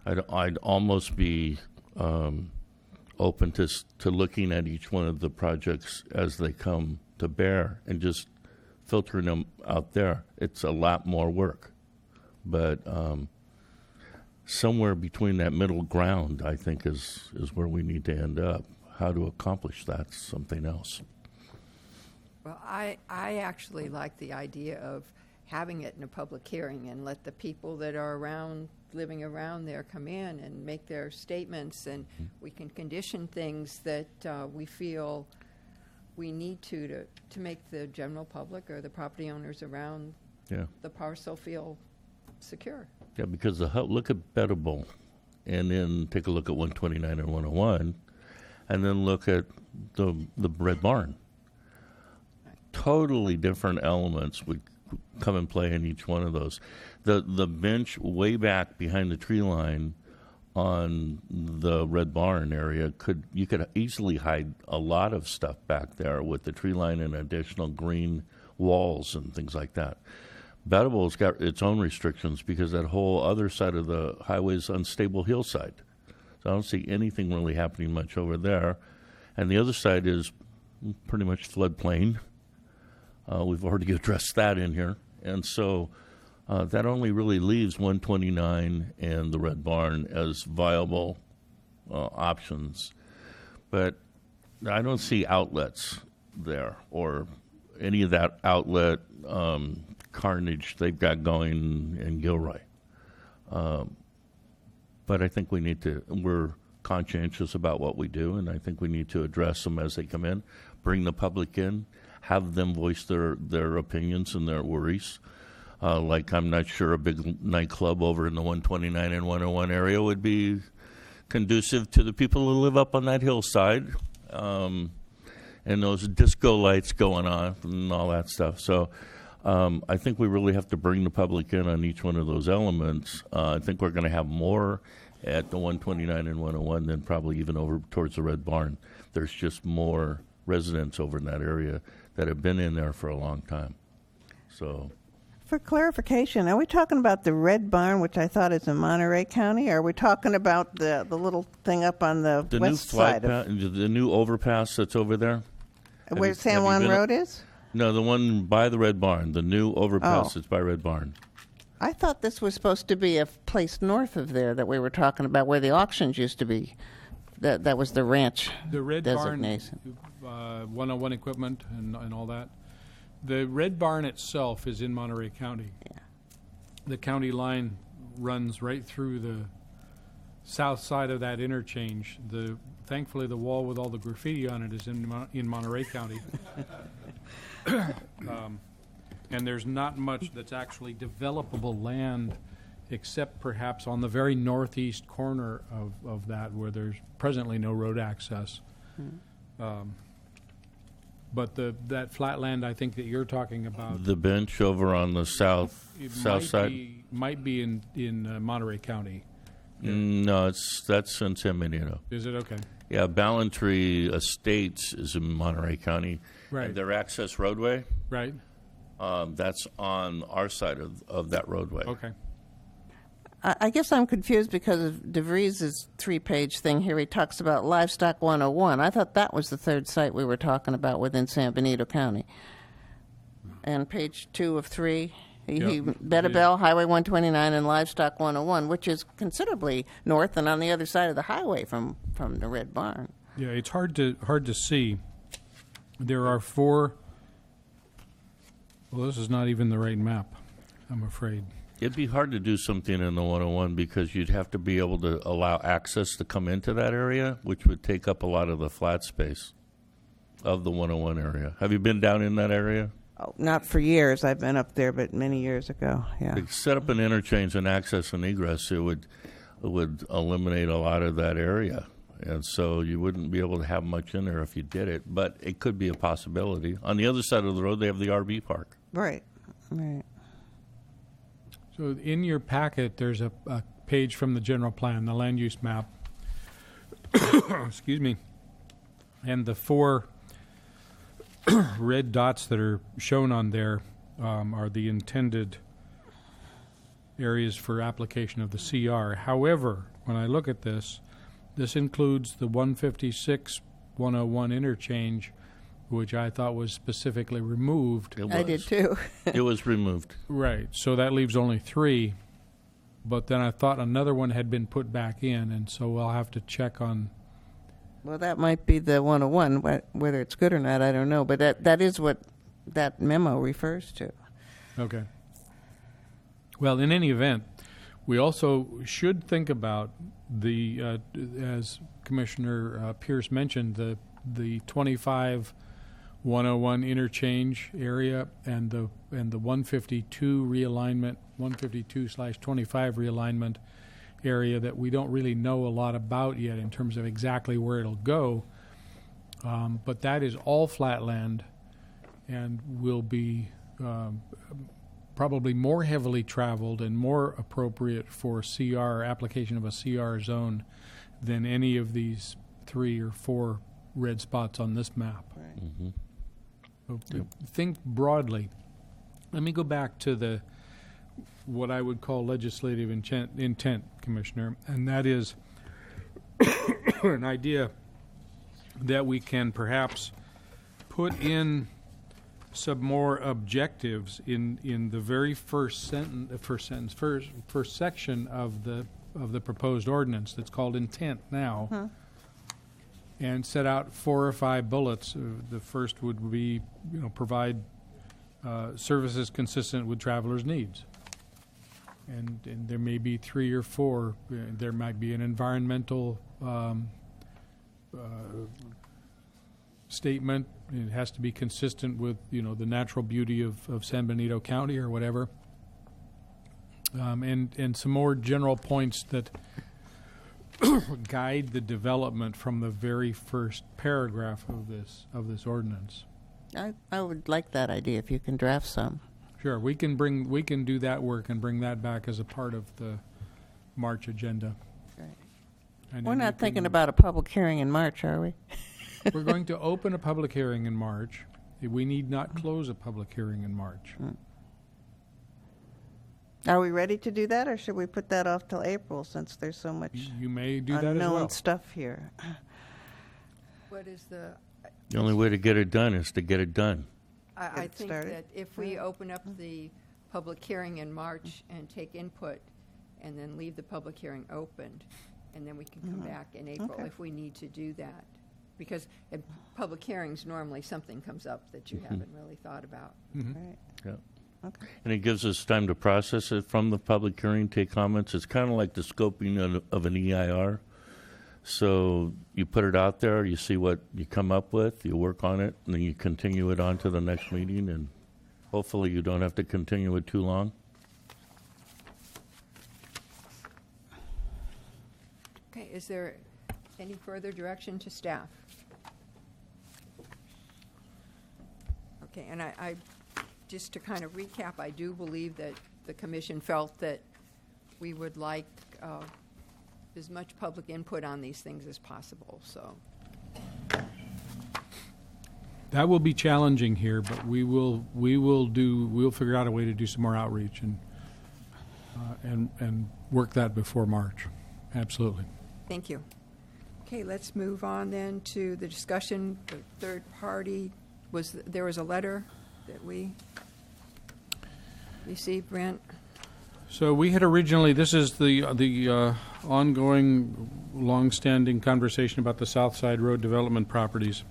I'd almost be open to looking at each one of the projects as they come to bear and just filtering them out there. It's a lot more work. But somewhere between that middle ground, I think, is where we need to end up. How to accomplish that's something else. Well, I actually like the idea of having it in a public hearing and let the people that are living around there come in and make their statements, and we can condition things that we feel we need to make the general public or the property owners around the parcel feel secure. Yeah, because look at Bettable, and then take a look at 129 and 101, and then look at the Red Barn. Totally different elements would come and play in each one of those. The bench way back behind the tree line on the Red Barn area, you could easily hide a lot of stuff back there with the tree line and additional green walls and things like that. Bettable's got its own restrictions because that whole other side of the highway is unstable hillside. So I don't see anything really happening much over there. And the other side is pretty much floodplain. We've already addressed that in here. And so that only really leaves 129 and the Red Barn as viable options. But I don't see outlets there or any of that outlet carnage they've got going in Gilroy. But I think we're conscientious about what we do, and I think we need to address them as they come in, bring the public in, have them voice their opinions and their worries. Like I'm not sure a big nightclub over in the 129 and 101 area would be conducive to the people who live up on that hillside, and those disco lights going on and all that stuff. So I think we really have to bring the public in on each one of those elements. I think we're going to have more at the 129 and 101 than probably even over towards the Red Barn. There's just more residents over in that area that have been in there for a long time. So, for clarification, are we talking about the Red Barn, which I thought is in Monterey County, or are we talking about the little thing up on the west side? The new overpass that's over there? Where San Juan Road is? No, the one by the Red Barn, the new overpass that's by Red Barn. I thought this was supposed to be a place north of there that we were talking about, where the auctions used to be. That was the ranch the Red designation. Barn, 101 equipment and all that. The Red Barn itself is in Monterey County. Yeah. The county line runs right through the south side of that interchange. Thankfully, the wall with all the graffiti on it is in Monterey County. And there's not much that's actually developable land except perhaps on the very northeast corner of that where there's presently no road access. But that flat land I think that you're talking about, the bench over on the south side, might be in Monterey County. No, that's in San Benito. Is it okay? Yeah, Ballantree Estates is in Monterey County. Right. And their access roadway, Right. that's on our side of that roadway. Okay. I guess I'm confused because of DeVries' 3-page thing here. He talks about Livestock 101. I thought that was the third site we were talking about within San Benito County. And page 2 of 3, he Betabel, Highway 129, and Livestock 101, which is considerably north and on the other side of the highway from the Red Barn. Yeah, it's hard to see. There are 4. Well, this is not even the right map, I'm afraid. It'd be hard to do something in the 101 because you'd have to be able to allow access to come into that area, which would take up a lot of the flat space of the 101 area. Have you been down in that area? Oh, not for years. I've been up there, but many years ago, yeah. To set up an interchange and access and egress, it would eliminate a lot of that area. And so you wouldn't be able to have much in there if you did it, but it could be a possibility. On the other side of the road, they have the RV park. Right. So in your packet, there's a page from the general plan, the land use map. Excuse me. And the 4 red dots that are shown on there are the intended areas for application of the CR. However, when I look at this includes the 156-101 interchange, which I thought was specifically removed. I did too. It was removed. Right. So that leaves only 3. But then I thought another one had been put back in, and so we'll have to check on. Well, that might be the 101. Whether it's good or not, I don't know. But that is what that memo refers to. Okay. Well, in any event, we also should think about the, as Commissioner Pierce mentioned, the 25-101 interchange area and the 152 realignment, 152/25 realignment area that we don't really know a lot about yet in terms of exactly where it'll go. But that is all flat land and will be probably more heavily traveled and more appropriate for CR, application of a CR zone, than any of these 3 or 4 red spots on this map. Right. Mm-hmm. So think broadly. Let me go back to what I would call legislative intent, Commissioner, and that is an idea that we can perhaps put in some more objectives in the very first section of the proposed ordinance that's called intent now, and set out 4 or 5 bullets. The first would be, provide services consistent with travelers' needs. And there may be 3 or 4. There might be an environmental statement. It has to be consistent with, the natural beauty of San Benito County or whatever. And some more general points that guide the development from the very first paragraph of this ordinance. I would like that idea if you can draft some. Sure, we can do that work and bring that back as a part of the March agenda. Right. And We're then not you thinking can- about a public hearing in March, are we? We're going to open a public hearing in March. We need not close a public hearing in March. Are we ready to do that, or should we put that off till April since there's so much You may do that as unknown well. stuff here? What is the, The only way to get it done is to get it done. I Get it think started. that if we open up the public hearing in March and take input and then leave the public hearing opened, and then we can come back in April Okay. if we need to do that. Because in public hearings, normally something comes up that you haven't really thought about. Right. Yeah. Okay. And it gives us time to process it from the public hearing, take comments. It's kind of like the scoping of an EIR. So you put it out there, you see what you come up with, you work on it, and then you continue it on to the next meeting, and hopefully you don't have to continue it too long. Okay, is there any further direction to staff? Okay, and I just to kind of recap, I do believe that the commission felt that we would like as much public input on these things as possible. So That will be challenging here, but we'll figure out a way to do some more outreach and work that before March. Absolutely. thank you. Okay, let's move on then to the discussion. The third party, there was a letter that we received, Brent? So we had originally, this is the ongoing, long-standing conversation about the South Side Road development properties.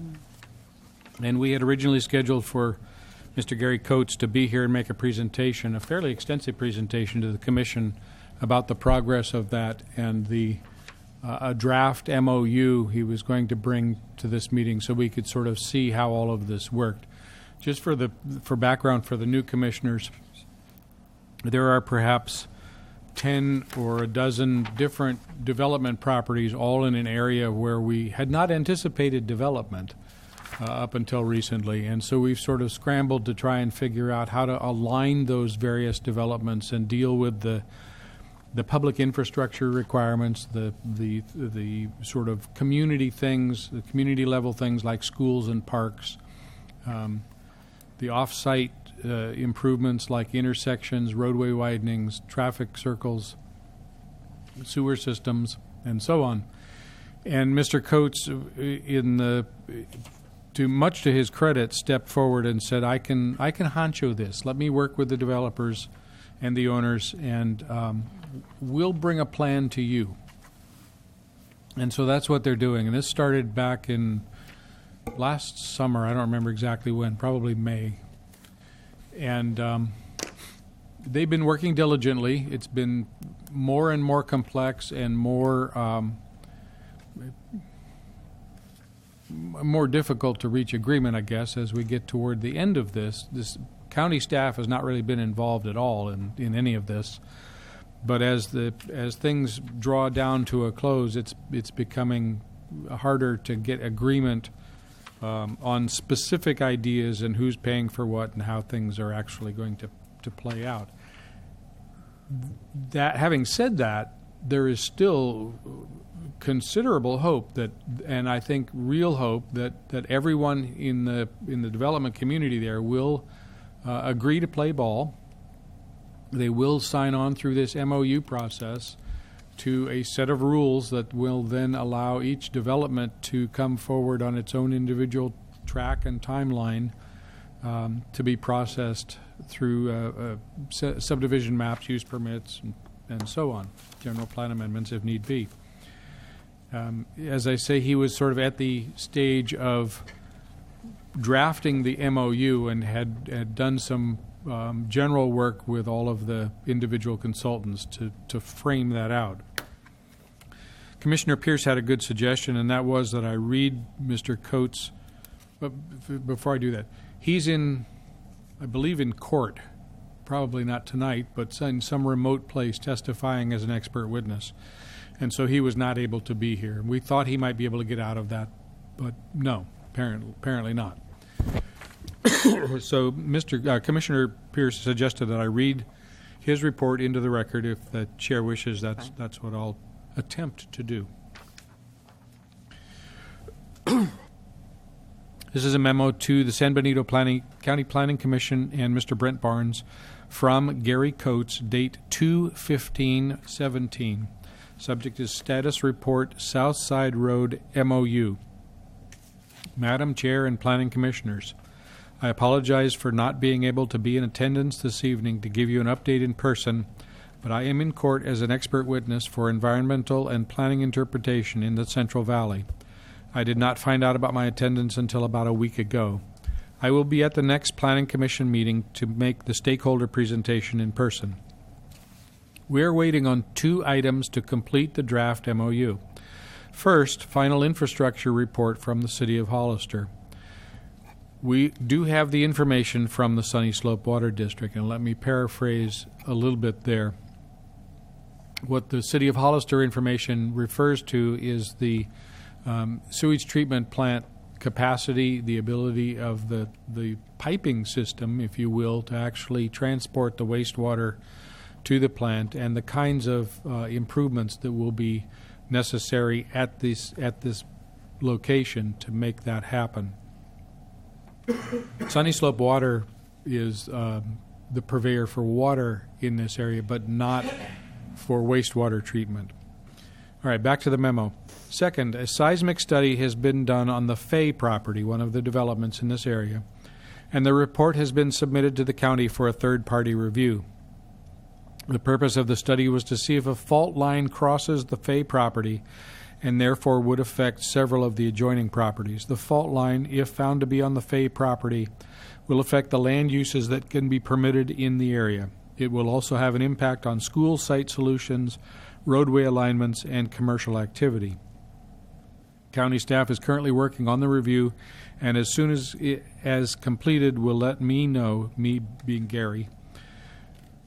And we had originally scheduled for Mr. Gary Coates to be here and make a presentation, a fairly extensive presentation to the Commission about the progress of that and a draft MOU he was going to bring to this meeting so we could sort of see how all of this worked. Just for background for the new commissioners, there are perhaps 10 or a dozen different development properties all in an area where we had not anticipated development up until recently. And so we've sort of scrambled to try and figure out how to align those various developments and deal with the public infrastructure requirements, the sort of community things, the community level things like schools and parks, the off-site improvements like intersections, roadway widenings, traffic circles, sewer systems, and so on. And Mr. Coates, much to his credit, stepped forward and said, I can honcho this. Let me work with the developers and the owners, and we'll bring a plan to you. And so that's what they're doing. And this started back in last summer. I don't remember exactly when, probably May. And they've been working diligently. It's been more and more complex and more difficult to reach agreement, I guess, as we get toward the end of this. This county staff has not really been involved at all in any of this. But as things draw down to a close, it's becoming harder to get agreement on specific ideas and who's paying for what and how things are actually going to play out. That having said that, there is still considerable hope and I think real hope that everyone in the development community there will agree to play ball. They will sign on through this MOU process to a set of rules that will then allow each development to come forward on its own individual track and timeline to be processed through subdivision maps, use permits, and so on, general plan amendments if need be. As I say, he was sort of at the stage of drafting the MOU and had done some general work with all of the individual consultants to frame that out. Commissioner Pierce had a good suggestion, and that was that I read Mr. Coates. But before I do that, he's I believe in court, probably not tonight, but in some remote place testifying as an expert witness. And so he was not able to be here. We thought he might be able to get out of that, but no, apparently not. So Commissioner Pierce suggested that I read his report into the record. If the chair wishes, that's what I'll attempt to do. This is a memo to the San Benito County Planning Commission and Mr. Brent Barnes from Gary Coates, date 2/15/17. Subject is Status Report, South Side Road MOU. Madam Chair and Planning Commissioners, I apologize for not being able to be in attendance this evening to give you an update in person, but I am in court as an expert witness for environmental and planning interpretation in the Central Valley. I did not find out about my attendance until about a week ago. I will be at the next Planning Commission meeting to make the stakeholder presentation in person. We are waiting on 2 items to complete the draft MOU. First, final infrastructure report from the City of Hollister. We do have the information from the Sunny Slope Water District, and let me paraphrase a little bit there. What the City of Hollister information refers to is the sewage treatment plant capacity, the ability of the piping system, if you will, to actually transport the wastewater to the plant, and the kinds of improvements that will be necessary at this location to make that happen. Sunny Slope Water is the purveyor for water in this area, but not for wastewater treatment. All right, back to the memo. Second, a seismic study has been done on the Fay property, one of the developments in this area, and the report has been submitted to the county for a third-party review. The purpose of the study was to see if a fault line crosses the Fay property and therefore would affect several of the adjoining properties. The fault line, if found to be on the Fay property, will affect the land uses that can be permitted in the area. It will also have an impact on school site solutions, roadway alignments, and commercial activity. County staff is currently working on the review, and as soon as it has completed, will let me know, me being Gary,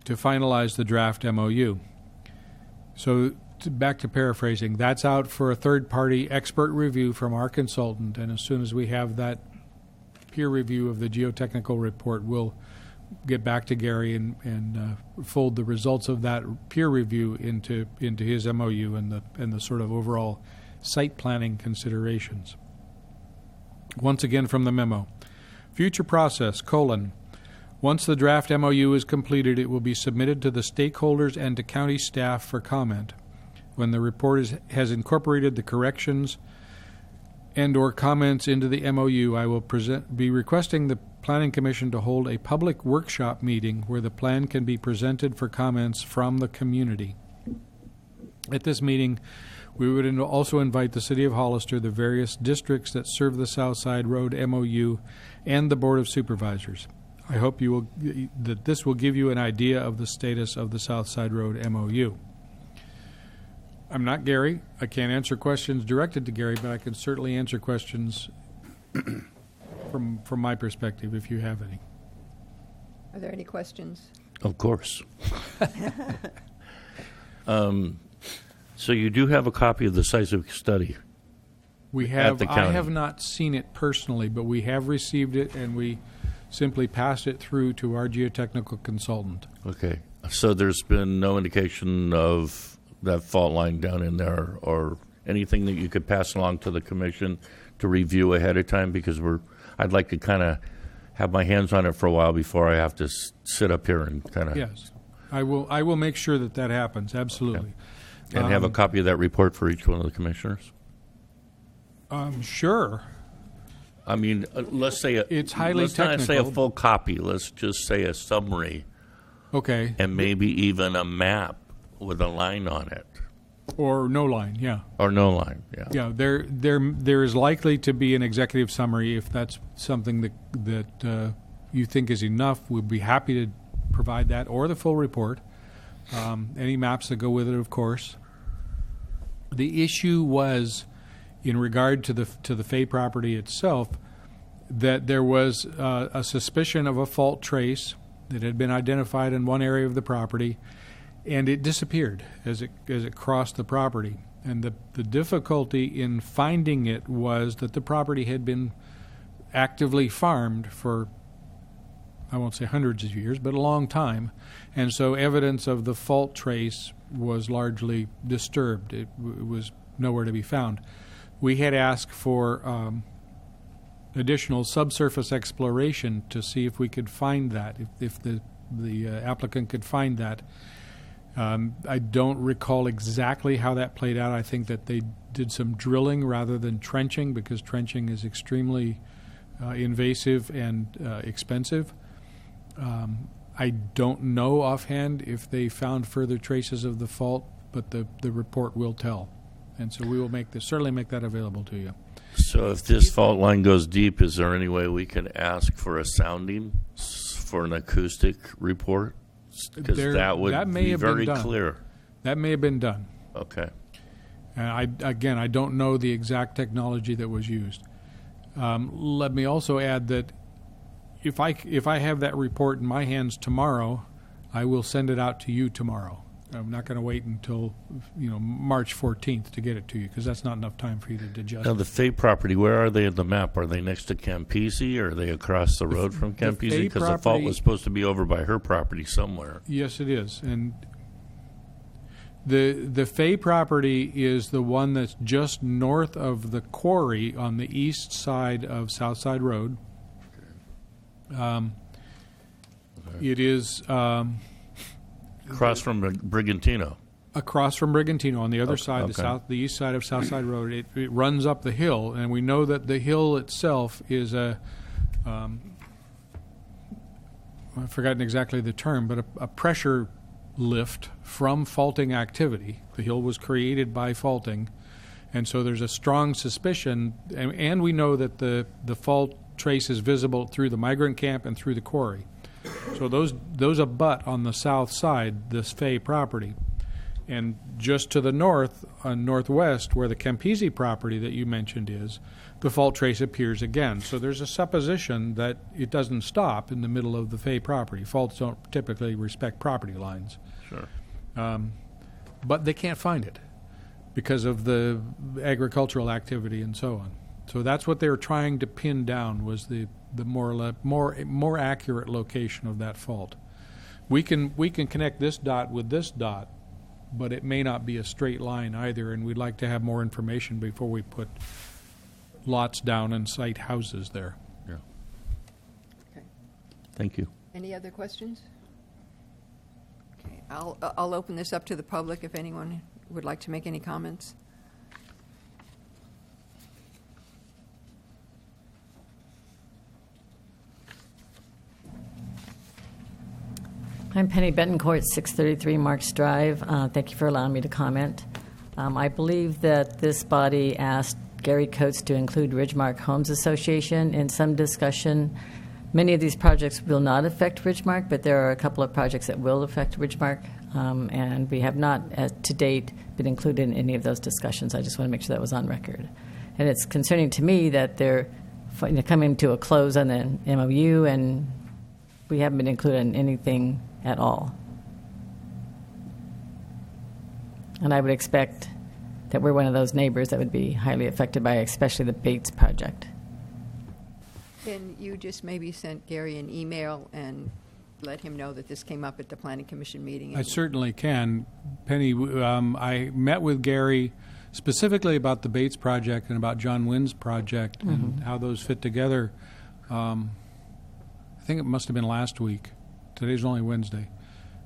to finalize the draft MOU. So back to paraphrasing, that's out for a third-party expert review from our consultant, and as soon as we have that peer review of the geotechnical report, we'll get back to Gary and fold the results of that peer review into his MOU and the sort of overall site planning considerations. Once again from the memo. Future process, : once the draft MOU is completed, it will be submitted to the stakeholders and to county staff for comment. When the report has incorporated the corrections and or comments into the MOU, I will be requesting the Planning Commission to hold a public workshop meeting where the plan can be presented for comments from the community. At this meeting, we would also invite the City of Hollister, the various districts that serve the South Side Road MOU, and the Board of Supervisors. I hope that this will give you an idea of the status of the South Side Road MOU. I'm not Gary. I can't answer questions directed to Gary, but I can certainly answer questions from my perspective, if you have any. Are there any questions? Of course. So you do have a copy of the seismic study? We have. At the county. I have not seen it personally, but we have received it, and we simply passed it through to our geotechnical consultant. Okay. So there's been no indication of that fault line down in there or anything that you could pass along to the commission to review ahead of time? Because I'd like to kind of have my hands on it for a while before I have to sit up here and kind of... Yes. I will make sure that happens, absolutely. Okay. And have a copy of that report for each one of the commissioners? Sure. I mean, let's say... It's highly let's technical. Let's not say a full copy. Let's just say a summary. Okay. And maybe even a map with a line on it. Or no line, yeah. Or no line, yeah. Yeah, there is likely to be an executive summary if that's something that you think is enough. We'd be happy to provide that, or the full report. Any maps that go with it, of course. The issue was, in regard to the Fay property itself, that there was a suspicion of a fault trace that had been identified in one area of the property, and it disappeared as it crossed the property. And the difficulty in finding it was that the property had been actively farmed for, I won't say hundreds of years, but a long time. And so evidence of the fault trace was largely disturbed. It was nowhere to be found. We had asked for additional subsurface exploration to see if we could find that, if the applicant could find that. I don't recall exactly how that played out. I think that they did some drilling rather than trenching, because trenching is extremely invasive and expensive. I don't know offhand if they found further traces of the fault, but the report will tell. And so we will certainly make that available to you. So if this fault line goes deep, is there any way we can ask for a sounding for an acoustic report? Because that would be very clear. That may have been done. Okay. And I don't know the exact technology that was used. Let me also add that if I have that report in my hands tomorrow, I will send it out to you tomorrow. I'm not going to wait until March 14th to get it to you, because that's not enough time for you to digest. Now, the Fay property, where are they in the map? Are they next to Campisi, or are they across the road from Campisi? Because the fault was supposed to be over by her property somewhere. Yes, it is. And The Fay property is the one that's just north of the quarry on the east side of Southside Road. It is Across from Brigantino. across from Brigantino on the other side, okay. the east side of Southside Road. It runs up the hill, and we know that the hill itself is I've forgotten exactly the term, but a pressure lift from faulting activity. The hill was created by faulting, and so there's a strong suspicion, and we know that the fault trace is visible through the migrant camp and through the quarry. So those abut on the south side, this Fay property. And just to the north, northwest, where the Campisi property that you mentioned is, the fault trace appears again. So there's a supposition that it doesn't stop in the middle of the Fay property. Faults don't typically respect property lines. Sure. But they can't find it because of the agricultural activity and so on. So that's what they were trying to pin down, was the more accurate location of that fault. We can connect this dot with this dot, but it may not be a straight line either, and we'd like to have more information before we put lots down and site houses there. Yeah. Okay. Thank you. Any other questions? Okay, I'll open this up to the public if anyone would like to make any comments. I'm Penny Betancourt, 633 Marks Drive. Thank you for allowing me to comment. I believe that this body asked Gary Coates to include Ridgemark Homes Association in some discussion. Many of these projects will not affect Ridgemark, but there are a couple of projects that will affect Ridgemark, and we have not, to date, been included in any of those discussions. I just want to make sure that was on record. And it's concerning to me that they're coming to a close on the MOU, and we haven't been included in anything at all. And I would expect that we're one of those neighbors that would be highly affected by especially the Bates project. Can you just maybe send Gary an email and let him know that this came up at the Planning Commission meeting? I certainly can. Penny, I met with Gary specifically about the Bates project and about John Wynn's project and how those fit together. I think it must have been last week. Today's only Wednesday.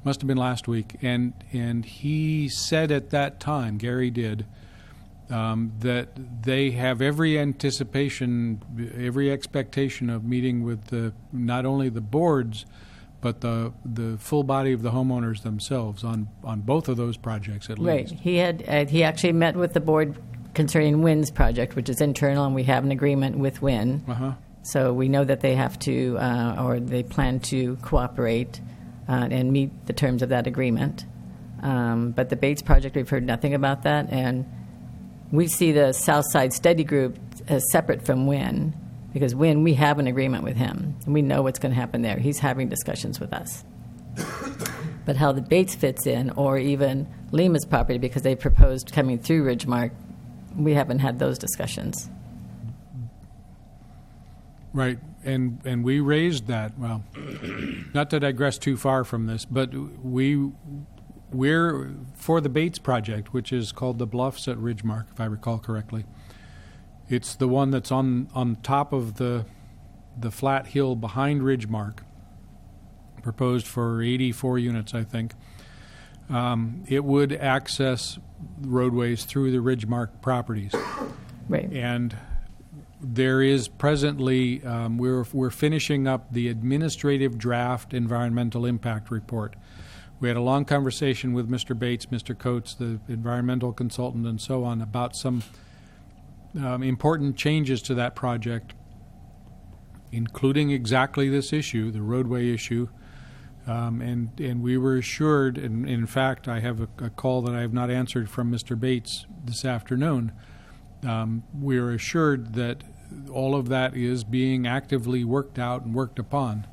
Must have been last week. And he said at that time, Gary did, that they have every anticipation, every expectation of meeting with not only the boards, but the full body of the homeowners themselves on both of those projects at least. Right. He actually met with the board concerning Wynn's project, which is internal, and we have an agreement with Wynn. So we know that they have to, or they plan to cooperate and meet the terms of that agreement. But the Bates project, we've heard nothing about that, and we see the Southside Study Group as separate from Wynn, because Wynn, we have an agreement with him, and we know what's going to happen there. He's having discussions with us. But how the Bates fits in, or even Lima's property, because they proposed coming through Ridgemark, we haven't had those discussions. Right, and we raised that. Well, not to digress too far from this, but we're for the Bates project, which is called the Bluffs at Ridgemark, if I recall correctly. It's the one that's on top of the flat hill behind Ridgemark, proposed for 84 units, I think. It would access roadways through the Ridgemark properties. Right. And there is presently, we're finishing up the administrative draft environmental impact report. We had a long conversation with Mr. Bates, Mr. Coates, the environmental consultant, and so on, about some important changes to that project, including exactly this issue, the roadway issue. And we were assured, and in fact, I have a call that I have not answered from Mr. Bates this afternoon. We are assured that all of that is being actively worked out and worked upon.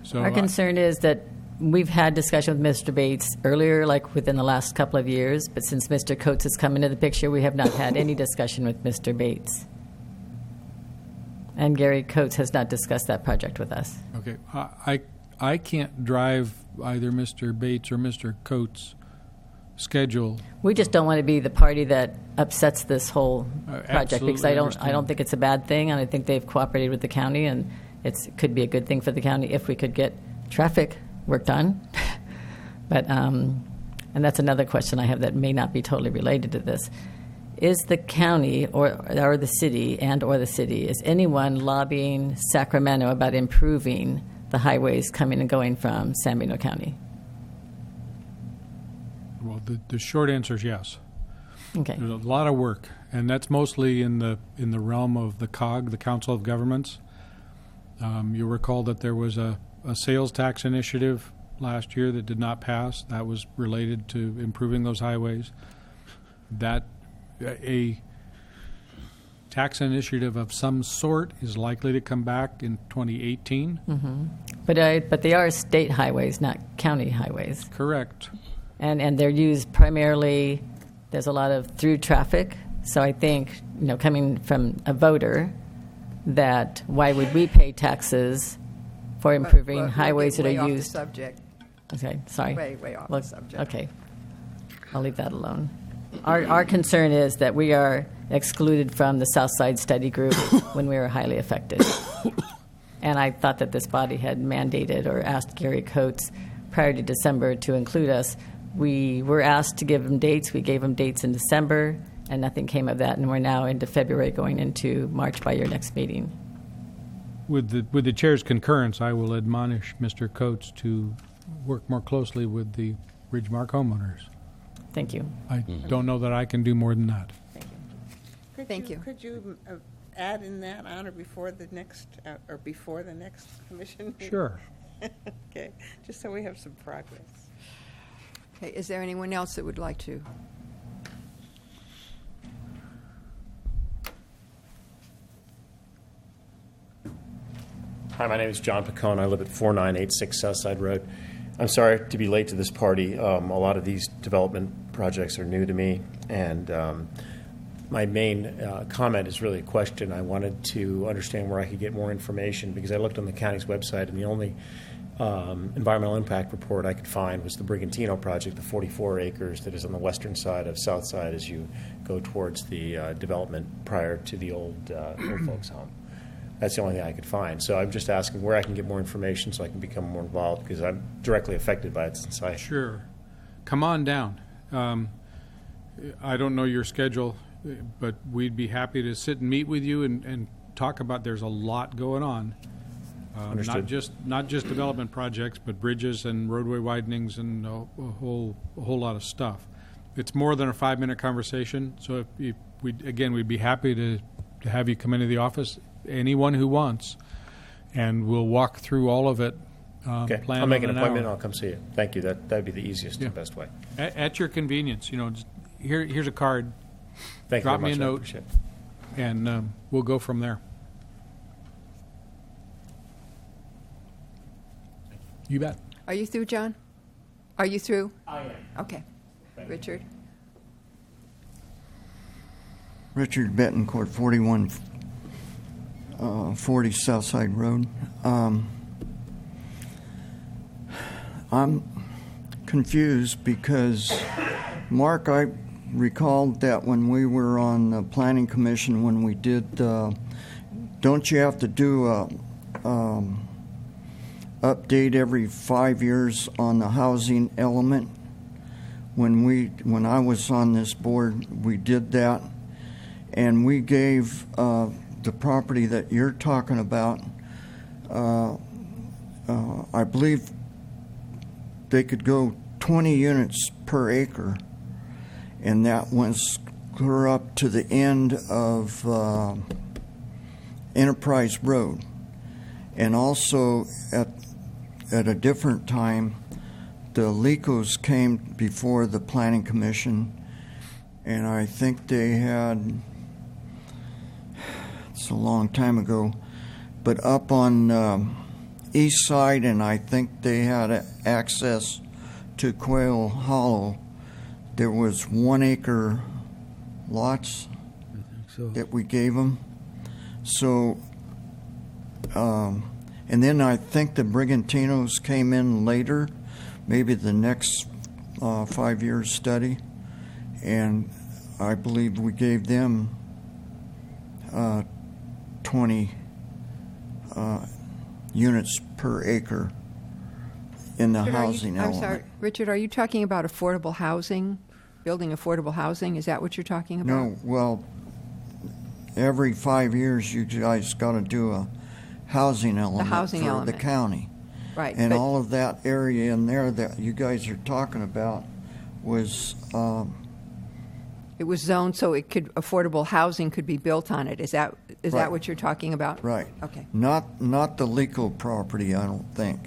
So our concern is that we've had discussion with Mr. Bates earlier, like within the last couple of years, but since Mr. Coates has come into the picture, we have not had any discussion with Mr. Bates. And Gary Coates has not discussed that project with us. Okay. I can't drive either Mr. Bates or Mr. Coates' schedule. We just don't want to be the party that upsets this whole project, because I absolutely don't think it's a bad thing, and I think they've cooperated with the county, and it could be a good thing for the county if we could get traffic work done. But and that's another question I have that may not be totally related to this. Is the county or the city is anyone lobbying Sacramento about improving the highways coming and going from San Bernardino County? Well, the short answer is yes. Okay. There's a lot of work, and that's mostly in the realm of the COG, the Council of Governments. You'll recall that there was a sales tax initiative last year that did not pass. That was related to improving those highways. That a tax initiative of some sort is likely to come back in 2018. Mm-hmm. But they are state highways, not county highways. Correct. And they're used primarily, there's a lot of through traffic. So I think, coming from a voter, that why would we pay taxes for improving highways that are Way used? off the subject. Okay, sorry. Way off the subject. Okay. I'll leave that alone. Our concern is that we are excluded from the South Side Study Group when we are highly affected. And I thought that this body had mandated or asked Gary Coates prior to December to include us. We were asked to give them dates. We gave them dates in December, and nothing came of that. And we're now into February, going into March by your next meeting. With the chair's concurrence, I will admonish Mr. Coates to work more closely with the Ridgemark homeowners. Thank you. I don't know that I can do more than that. Thank you. Could you add in that honor before the next commission meeting? Sure. Okay, just so we have some progress. Okay, is there anyone else that would like to? Hi, my name is John Picone. I live at 4986 Southside Road. I'm sorry to be late to this party. A lot of these development projects are new to me, and my main comment is really a question. I wanted to understand where I could get more information, because I looked on the county's website, and the only environmental impact report I could find was the Brigantino project, the 44 acres that is on the western side of Southside as you go towards the development prior to the old folks' home. That's the only thing I could find. So I'm just asking where I can get more information so I can become more involved, because I'm directly affected by it since I... Sure. Come on down. I don't know your schedule, but we'd be happy to sit and meet with you and talk about. There's a lot going on. Understood. Not just development projects, but bridges and roadway widenings and a whole lot of stuff. It's more than a 5-minute conversation. So if we'd be happy to have you come into the office. Anyone who wants, and we'll walk through all of it. Okay, I'll make an appointment and I'll come see you. Thank you. That'd be the easiest and best way. At your convenience. Just here's a card. Thank Drop you very me much. a note, I appreciate it. and we'll go from there. You bet. Are you through, John? Are you through? I am. Okay. Richard? Richard Betancourt, 4140 Southside Road. I'm confused because, Mark, I recalled that when we were on the Planning Commission, when we did, don't you have to do a update every 5 years on the housing element? When I was on this board, we did that, and we gave the property that you're talking about, I believe they could go 20 units per acre, and that was clear up to the end of Enterprise Road. And also at a different time, the LECOs came before the Planning Commission, and I think they had, it's a long time ago, but up on east side, and I think they had access to Quail Hollow, there was 1 acre lots that we gave them. So, and then I think the Brigantinos came in later, maybe the next 5-year study, and I believe we gave them 20 units per acre in the housing I'm element. sorry, Richard, are you talking about affordable housing, building affordable housing? Is that what you're talking about? No, well, every 5 years you guys got to do a housing element housing for element. the county. Right. And but- all of that area in there that you guys are talking about was, It was zoned so affordable housing could be built on it. Is that Right. what you're talking about? right. Okay. Not the legal property, I don't think,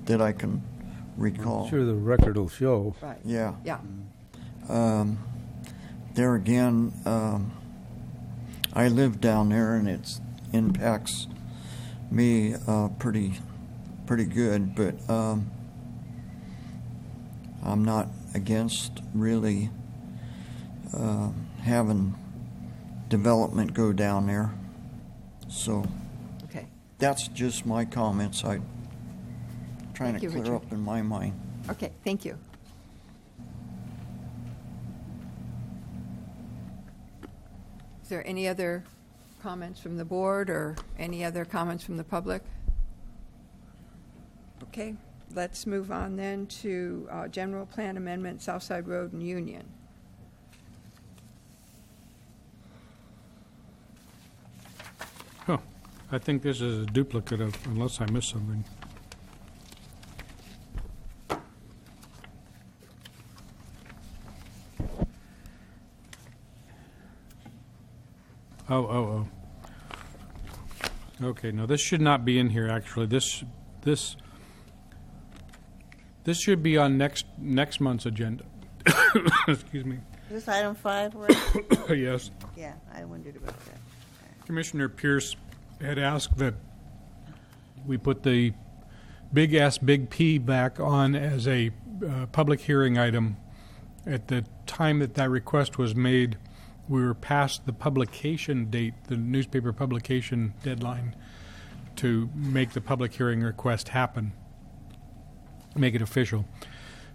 that I can recall. Sure, the record will show. Right. Yeah. Yeah. There again, I live down there, and it impacts me pretty good. But I'm not against really having development go down there. So Okay. that's just my comments. I'm trying Thank to you, clear Richard. up in my mind. Okay. Thank you. Is there any other comments from the board or any other comments from the public? Okay. Let's move on then to General Plan Amendment, Southside Road and Union. Oh, I think this is a duplicate of, unless I missed something. Oh. Okay, no, this should not be in here, actually. This should be on next month's agenda. Excuse me. Is this item 5? Rick? Yes. Yeah, I wondered about that. Commissioner Pierce had asked that we put the Big S, Big P back on as a public hearing item. At the time that request was made, we were past the publication date, the newspaper publication deadline, to make the public hearing request happen, make it official.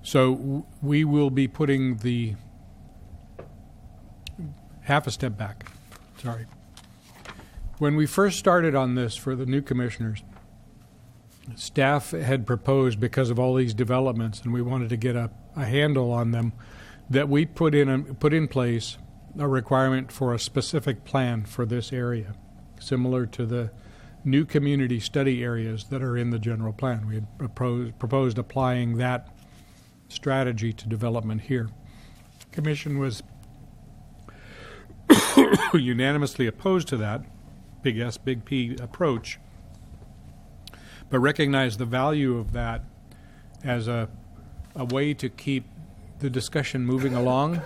So we will be putting the half a step back. Sorry. When we first started on this for the new commissioners, staff had proposed, because of all these developments, and we wanted to get a handle on them, that we put in place a requirement for a specific plan for this area, similar to the new community study areas that are in the general plan. We had proposed applying that strategy to development here. Commission was unanimously opposed to that Big S, Big P approach, but recognized the value of that as a way to keep the discussion moving along.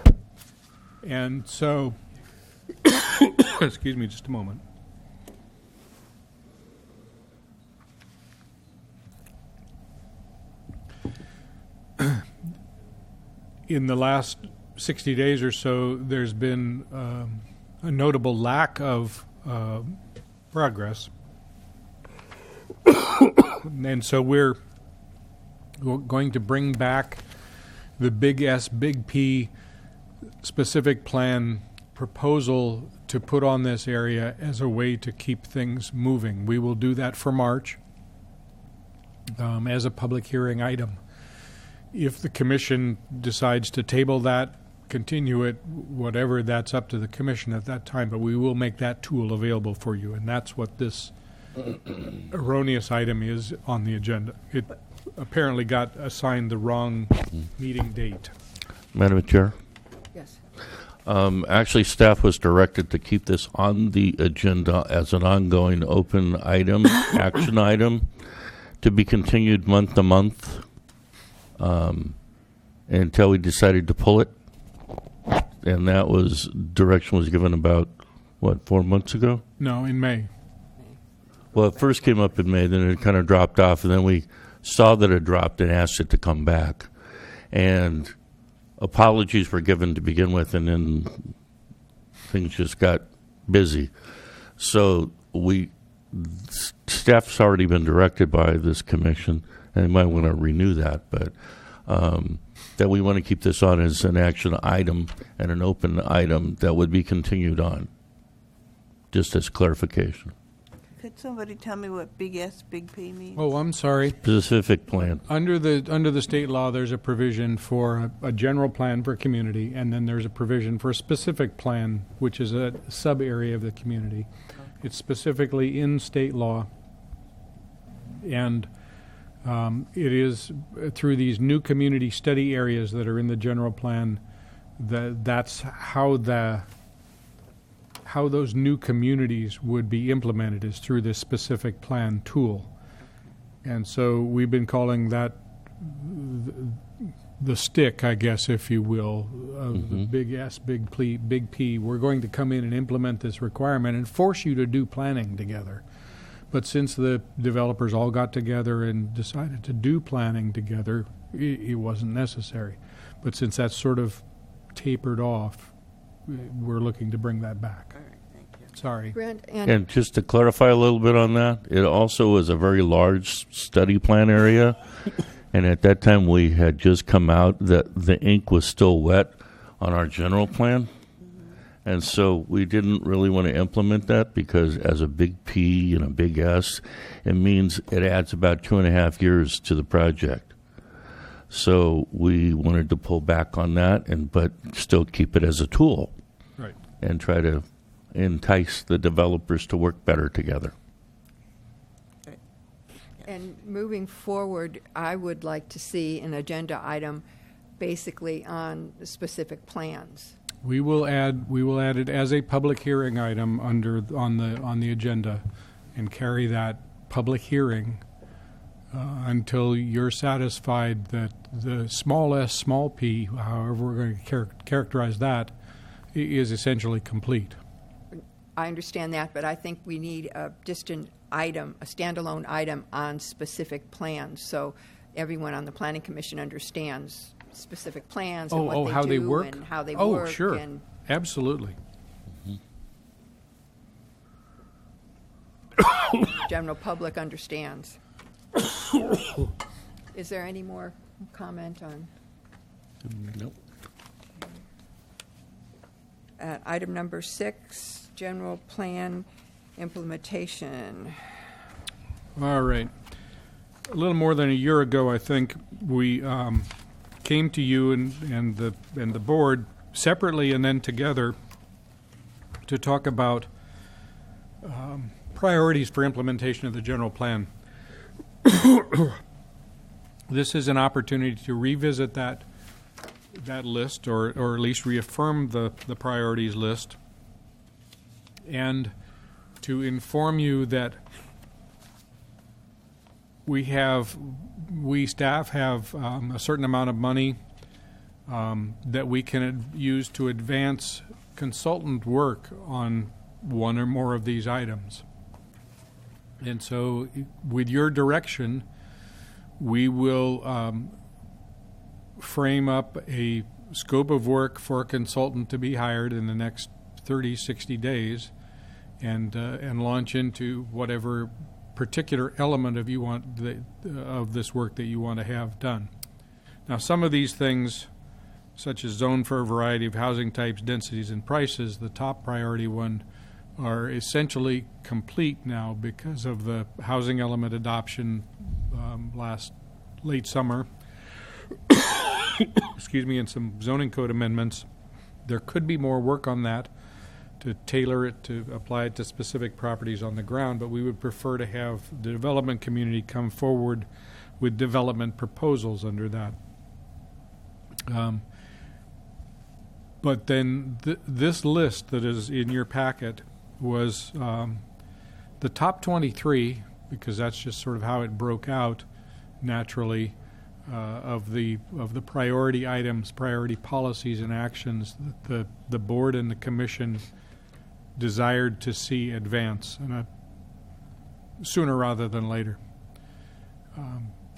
And so, excuse me just a moment. In the last 60 days or so, there's been a notable lack of progress. And so we're going to bring back the Big S, Big P specific plan proposal to put on this area as a way to keep things moving. We will do that for March as a public hearing item. If the commission decides to table that, continue it, whatever, that's up to the commission at that time, but we will make that tool available for you, and that's what this erroneous item is on the agenda. It apparently got assigned the wrong meeting date. Madam Chair? Yes. Actually, staff was directed to keep this on the agenda as an ongoing open item, action item, to be continued month to month until we decided to pull it. And that direction was given about, 4 months ago? No, in May. Well, it first came up in May, then it kind of dropped off, and then we saw that it dropped and asked it to come back. And apologies were given to begin with, and then things just got busy. So staff's already been directed by this commission, and they might want to renew that, but that we want to keep this on as an action item and an open item that would be continued on, just as clarification. Could somebody tell me what big S, big P means? Oh, I'm sorry. Specific plan. Under the state law, there's a provision for a general plan for a community, and then there's a provision for a specific plan, which is a sub area of the community. It's specifically in state law, and it is through these new community study areas that are in the general plan that's how those new communities would be implemented, is through this specific plan tool. And so we've been calling that the stick, I guess, if you will, of the big S, big P. We're going to come in and implement this requirement and force you to do planning together. But since the developers all got together and decided to do planning together, it wasn't necessary. But since that's sort of tapered off, we're looking to bring that back. All right, thank you. Sorry. Brent, And just to clarify a little bit on that, it also is a very large study plan area. And at that time, we had just come out that the ink was still wet on our general plan. And so we didn't really want to implement that because as a big P and a big S, it means it adds about 2.5 years to the project. So we wanted to pull back on that, but still keep it as a tool. Right. And try to entice the developers to work better together. And moving forward, I would like to see an agenda item basically on the specific plans. We will add it as a public hearing item on the agenda, and carry that public hearing until you're satisfied that the small s, small p, however we're going to characterize that, is essentially complete. I understand that, but I think we need a distant item, a standalone item on specific plans, so everyone on the Planning Commission understands specific plans and what they how do they work? and how they Oh, work. sure. And Absolutely. general public understands. Is there any more comment on Nope. item number 6, general plan implementation? All right. A little more than a year ago, I think, we came to you and the board separately and then together to talk about priorities for implementation of the general plan. This is an opportunity to revisit that list, or at least reaffirm the priorities list, and to inform you that we staff have a certain amount of money that we can use to advance consultant work on one or more of these items. And so with your direction, we will frame up a scope of work for a consultant to be hired in the next 30, 60 days and launch into whatever particular element of this work that you want to have done. Now, some of these things, such as zone for a variety of housing types, densities, and prices, the top priority one, are essentially complete now because of the housing element adoption late summer. Excuse me, and some zoning code amendments. There could be more work on that to tailor it, to apply it to specific properties on the ground, but we would prefer to have the development community come forward with development proposals under that. But then this list that is in your packet was the top 23, because that's just sort of how it broke out naturally, of the priority items, priority policies and actions that the board and the commission desired to see advance, and sooner rather than later.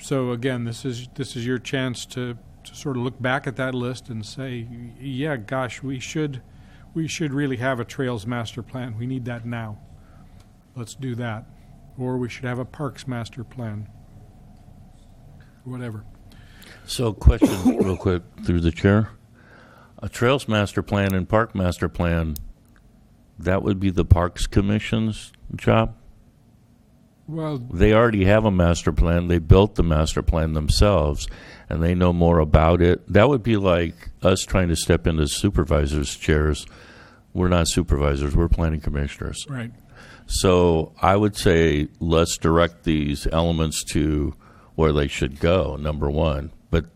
So again, this is your chance to sort of look back at that list and say, yeah, gosh, we should really have a trails master plan. We need that now. Let's do that. Or we should have a parks master plan. Whatever. So, question real quick through the chair. A Trails Master Plan and Park Master Plan, that would be the Parks Commission's job? Well, They already have a master plan. They built the master plan themselves, and they know more about it. That would be like us trying to step into supervisors' chairs. We're not supervisors. We're planning commissioners. right. So I would say let's direct these elements to where they should go, number one. But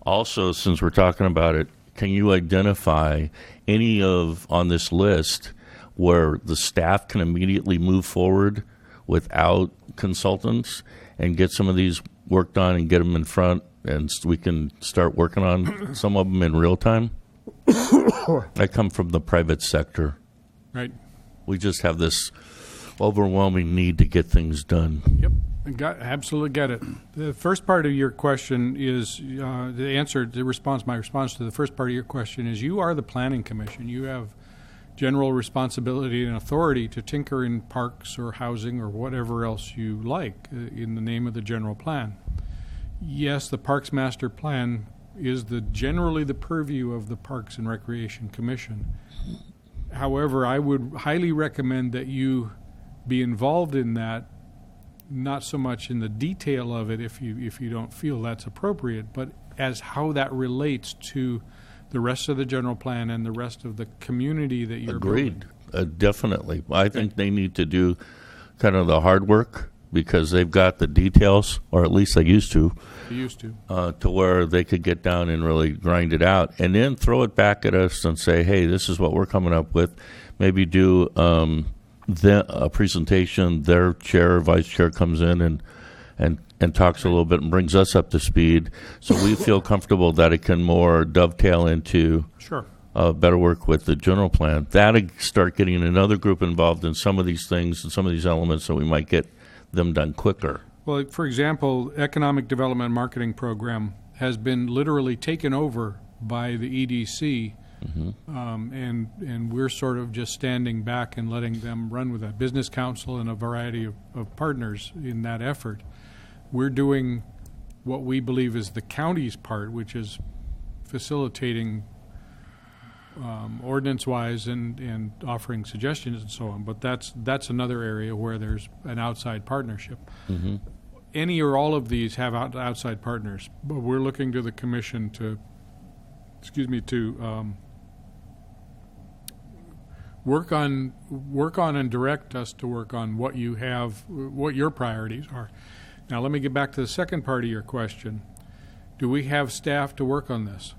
also, since we're talking about it, can you identify any of on this list where the staff can immediately move forward without consultants and get some of these worked on and get them in front, and we can start working on some of them in real time? I come from the private sector. Right. We just have this overwhelming need to get things done. Yep. Absolutely get it. The first part of your question is my response to the first part of your question is you are the Planning Commission. You have general responsibility and authority to tinker in parks or housing or whatever else you like in the name of the general plan. Yes, the Parks Master Plan is generally the purview of the Parks and Recreation Commission. However, I would highly recommend that you be involved in that, not so much in the detail of it if you don't feel that's appropriate, but as how that relates to the rest of the general plan and the rest of the community that you're Agreed. Definitely. I think they need to do kind of the hard work because they've got the details, or at least they used to, to where they could get down and really grind it out and then throw it back at us and say, hey, this is what we're coming up with. Maybe do a presentation. Their chair, vice chair comes in and talks a little bit and brings us up to speed, so we feel comfortable that it can more dovetail into better work with the general plan. That'll start getting another group involved in some of these things and some of these elements, so we might get them done quicker. Well, for example, Economic Development Marketing Program has been literally taken over by the EDC, and we're sort of just standing back and letting them run with that. Business Council and a variety of partners in that effort. We're doing what we believe is the county's part, which is facilitating ordinance-wise and offering suggestions and so on. But that's another area where there's an outside partnership. Any or all of these have outside partners, but we're looking to the commission to work on and direct us to work on what you have, what your priorities are. Now, let me get back to the second part of your question. Do we have staff to work on this?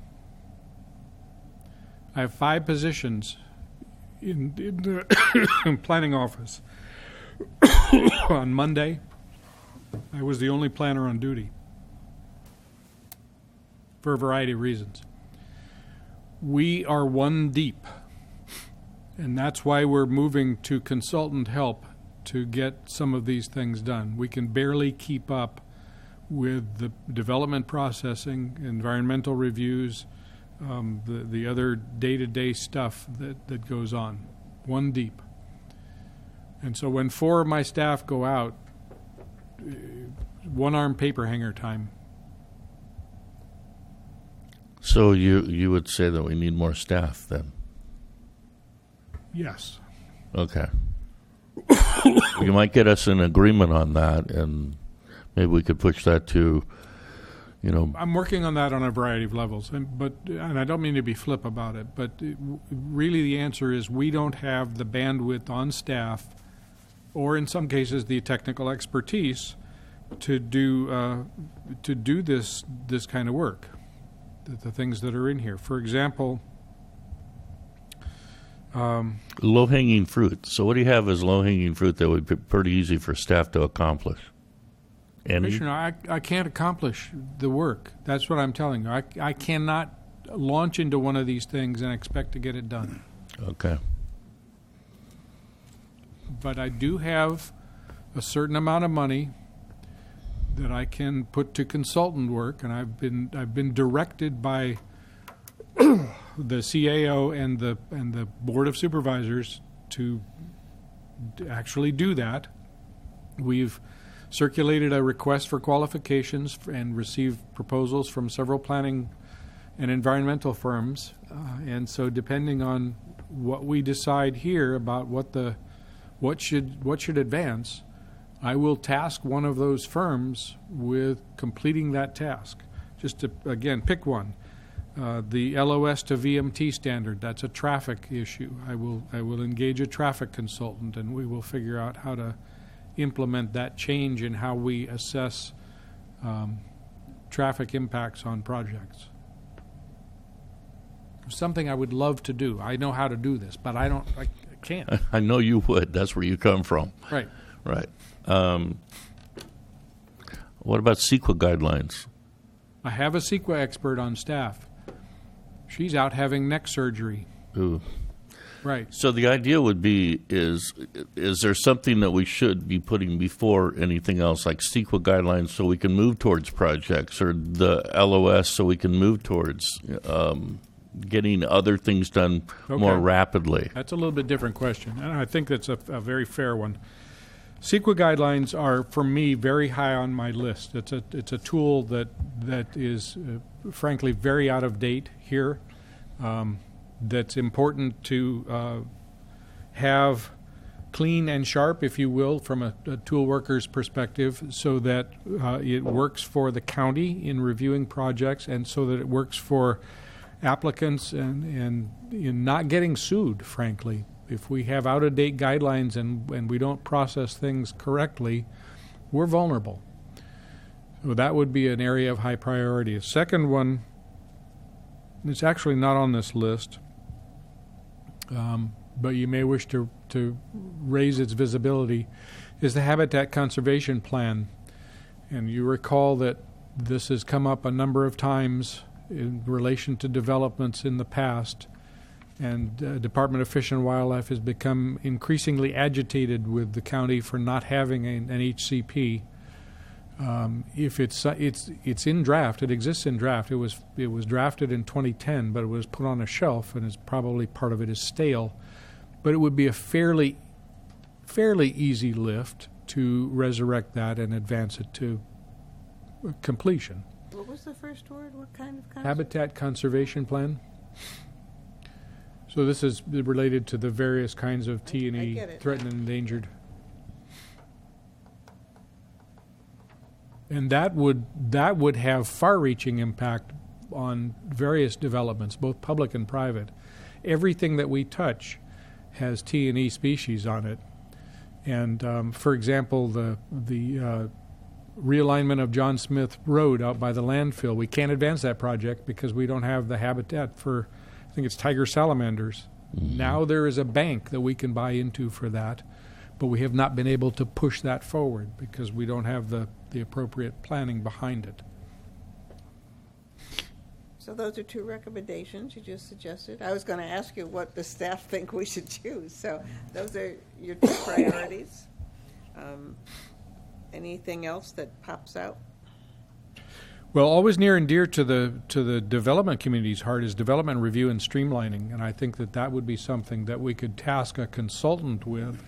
I have 5 positions in the planning office. On Monday, I was the only planner on duty for a variety of reasons. We are one deep, and that's why we're moving to consultant help to get some of these things done. We can barely keep up with the development processing, environmental reviews, the other day-to-day stuff that goes on. One deep. And so when 4 of my staff go out, one-arm paper hanger time. So you would say that we need more staff then? Yes. Okay. You might get us an agreement on that, and maybe we could push that to, I'm working on that on a variety of levels, and I don't mean to be flip about it, but really the answer is we don't have the bandwidth on staff, or in some cases the technical expertise, to do this kind of work. The things that are in here, for example. Low-hanging fruit. So what do you have as low-hanging fruit that would be pretty easy for staff to accomplish? Commissioner, I can't accomplish the work. That's what I'm telling you. I cannot launch into one of these things and expect to get it done. Okay. But I do have a certain amount of money that I can put to consultant work, and I've been directed by the CAO and the Board of Supervisors to actually do that. We've circulated a request for qualifications and received proposals from several planning and environmental firms. And so depending on what we decide here about what should advance, I will task one of those firms with completing that task. Just to, again, pick one. The LOS to VMT standard, that's a traffic issue. I will engage a traffic consultant, and we will figure out how to implement that change in how we assess traffic impacts on projects. Something I would love to do. I know how to do this, but I can't. I know you would. That's where you come from. Right. Right. What about CEQA guidelines? I have a CEQA expert on staff. She's out having neck surgery. Ooh. Right. So the idea would be is there something that we should be putting before anything else, like CEQA guidelines so we can move towards projects, or the LOS so we can move towards getting other things done more rapidly? That's a little bit different question, and I think that's a very fair one. CEQA guidelines are, for me, very high on my list. It's a tool that is, frankly, very out of date here. That's important to have clean and sharp, if you will, from a tool worker's perspective, so that it works for the county in reviewing projects, and so that it works for applicants and in not getting sued, frankly. If we have out-of-date guidelines and we don't process things correctly, we're vulnerable. So that would be an area of high priority. A second one, it's actually not on this list, but you may wish to raise its visibility, is the Habitat Conservation Plan. And you recall that this has come up a number of times in relation to developments in the past. And Department of Fish and Wildlife has become increasingly agitated with the county for not having an HCP. If it's in draft, it exists in draft. It was drafted in 2010, but it was put on a shelf, and it's probably part of it is stale. But it would be a fairly easy lift to resurrect that and advance it to completion. What was the first word? What kind of Habitat Conservation Plan. So this is related to the various kinds of T&E, threatened and endangered. And that would have far-reaching impact on various developments, both public and private. Everything that we touch has T&E species on it. And for example, the realignment of John Smith Road out by the landfill, we can't advance that project because we don't have the habitat for, I think it's tiger salamanders. Mm-hmm. Now there is a bank that we can buy into for that, but we have not been able to push that forward because we don't have the appropriate planning behind it. So those are two recommendations you just suggested. I was going to ask you what the staff think we should choose. So those are your two priorities. Anything else that pops out? Well, always near and dear to the development community's heart is development review and streamlining, and I think that would be something that we could task a consultant with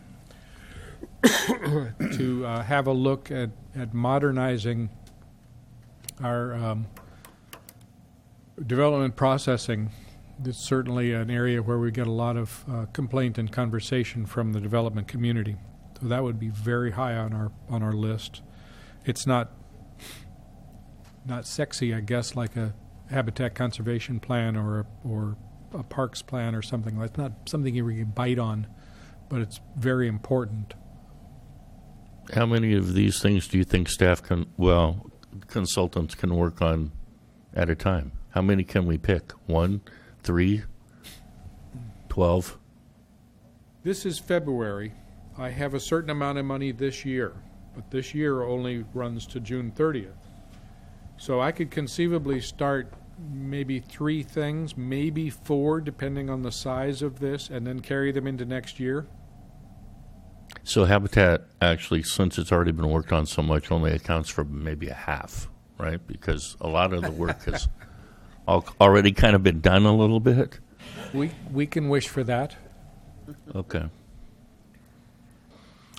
to have a look at modernizing our development processing. It's certainly an area where we get a lot of complaint and conversation from the development community. So that would be very high on our list. It's not sexy, I guess, like a habitat conservation plan or a parks plan or something. It's not something you can bite on, but it's very important. How many of these things do you think consultants can work on at a time? How many can we pick? 1, 3, 12? This is February. I have a certain amount of money this year, but this year only runs to June 30th. So I could conceivably start maybe 3 things, maybe 4, depending on the size of this, and then carry them into next year. So Habitat, actually, since it's already been worked on so much, only accounts for maybe a half, right? Because a lot of the work has already kind of been done a little bit. We can wish for that. Okay.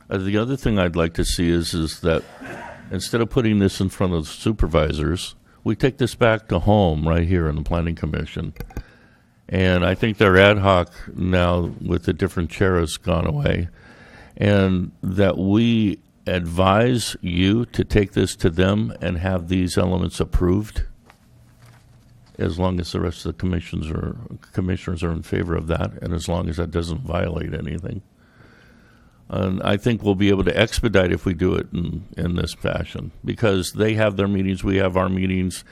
The other thing I'd like to see is that instead of putting this in front of the supervisors, we take this back to home right here in the Planning Commission. And I think their ad hoc now with the different chair has gone away. And that we advise you to take this to them and have these elements approved, as long as the rest of the commissioners are in favor of that, and as long as that doesn't violate anything. And I think we'll be able to expedite if we do it in this fashion, because they have their meetings, we have our meetings.